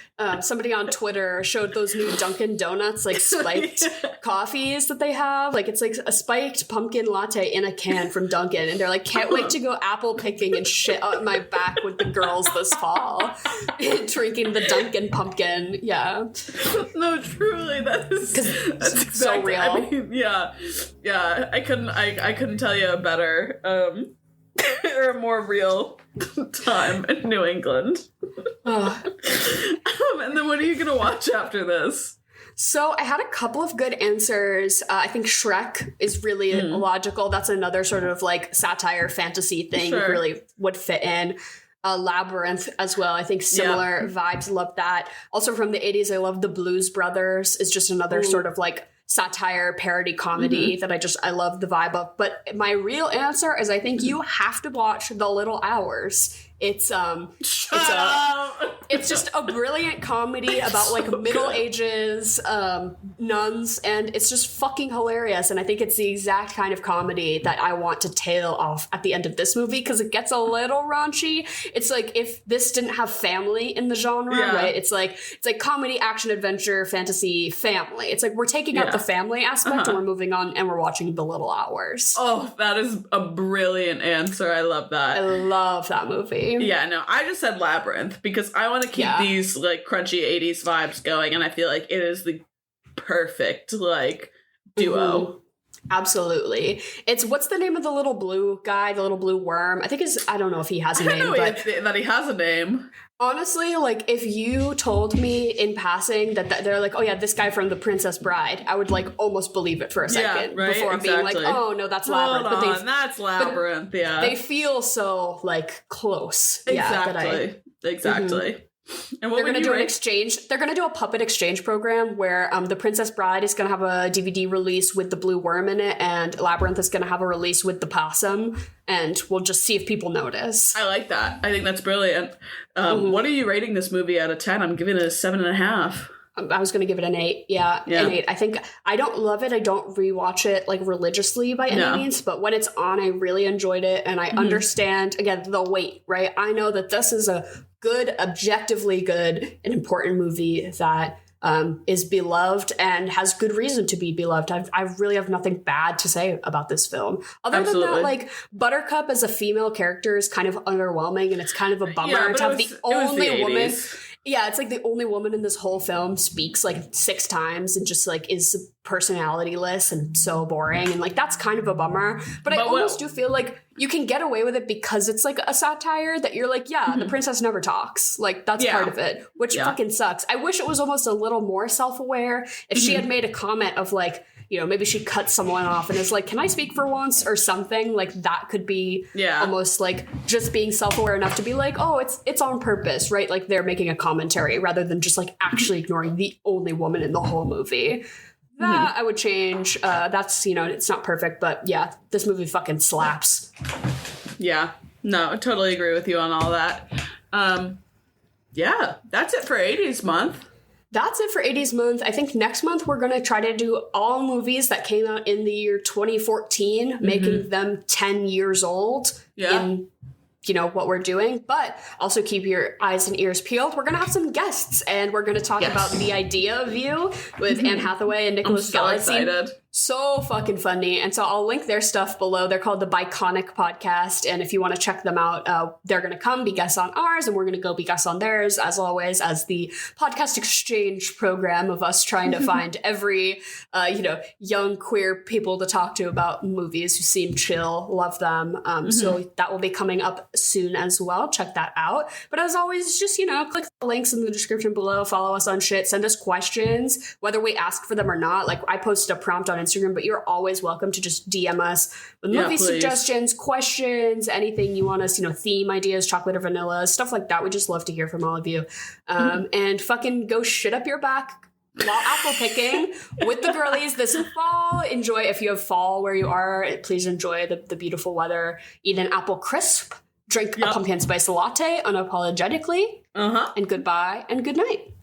Somebody on Twitter showed those new Dunkin' Donuts like spiked coffees that they have. Like it's like a spiked pumpkin latte in a can from Dunkin', and they're like, can't wait to go apple picking and shit up my back with the girls this fall, drinking the Dunkin' pumpkin. Yeah. No, truly, that's exactly, so real. I mean, yeah. I couldn't tell you a better or a more real time in New England. And then what are you gonna watch after this? So I had a couple of good answers. I think Shrek is really logical. That's another sort of like satire fantasy thing. Sure. Really would fit in. Labyrinth as well. I think similar vibes. Love that. Also from the 80s, I love The Blues Brothers. Is just another sort of like satire parody comedy that I love the vibe of. But my real answer is I think you have to watch The Little Hours. It's just a brilliant comedy about like Middle Ages nuns, and it's just fucking hilarious. And I think it's the exact kind of comedy that I want to tail off at the end of this movie, because it gets a little raunchy. It's like if this didn't have family in the genre, right? It's like comedy, action, adventure, fantasy, family. It's like we're taking out the family aspect and we're moving on and we're watching The Little Hours. Oh, that is a brilliant answer. I love that. I love that movie. Yeah, no, I just said Labyrinth because I want to keep these like crunchy 80s vibes going, and I feel like it is the perfect like duo. Absolutely. It's, what's the name of the little blue guy, the little blue worm? I think I don't know if he has a name. I don't know that he has a name. Honestly, like, if you told me in passing that they're like, oh yeah, this guy from The Princess Bride, I would like almost believe it for a second before being like, oh no, that's Labyrinth. That's Labyrinth, They feel so like close. Exactly. Exactly. And what they're going to do an exchange. They're going to do a puppet exchange program where The Princess Bride is going to have a DVD release with the blue worm in it, and Labyrinth is going to have a release with the possum, and we'll just see if people notice. I like that. I think that's brilliant. What are you rating this movie out of 10? I'm giving it a 7.5. I was going to give it an 8. Yeah, an 8. I think I don't love it. I don't rewatch it like religiously by any means, but when it's on, I really enjoyed it, and I understand, again, the weight, right? I know that this is a good, objectively good, and important movie that is beloved and has good reason to be beloved. I really have nothing bad to say about this film. Other than that, like, Buttercup as a female character is kind of underwhelming, and it's kind of a bummer to have the only woman. Yeah, it's like the only woman in this whole film speaks like 6 times and just like is personalityless and so boring. And like, that's kind of a bummer. But I almost do feel like you can get away with it because it's like a satire that you're like, the princess never talks. Like, that's part of it, which fucking sucks. I wish it was almost a little more self-aware. If she had made a comment of like, you know, maybe she cut someone off and is like, can I speak for once or something? Like, that could be almost like just being self-aware enough to be like, oh, it's on purpose, right? Like, they're making a commentary rather than just like actually ignoring the only woman in the whole movie. That I would change. That's, you know, it's not perfect, but yeah, this movie fucking slaps. Yeah. No, I totally agree with you on all that. Yeah, that's it for 80s month. That's it for 80s month. I think next month we're going to try to do all movies that came out in the year 2014, making them 10 years old in, you know, what we're doing. But also keep your eyes and ears peeled. We're going to have some guests, and we're going to talk about The Idea of You with Anne Hathaway and Nicholas so Galitzine. excited. So fucking funny. And so I'll link their stuff below. They're called the Biconic Podcast. And if you want to check them out, they're going to come be guests on ours, and we're going to go be guests on theirs, as always, as the podcast exchange program of us trying to find every, young queer people to talk to about movies who seem chill, love them. So that will be coming up soon as well. Check that out. But as always, just, click the links in the description below, follow us on shit, send us questions, whether we ask for them or not. Like, I posted a prompt on Instagram, but you're always welcome to just DM us with movie suggestions, questions, anything you want us, theme ideas, chocolate or vanilla, stuff like that. We just love to hear from all of you. And fucking go shit up your back while apple picking with the girlies this fall. Enjoy, if you have fall where you are, please enjoy the beautiful weather. Eat an apple crisp, drink a pumpkin spice latte unapologetically, and goodbye and good night.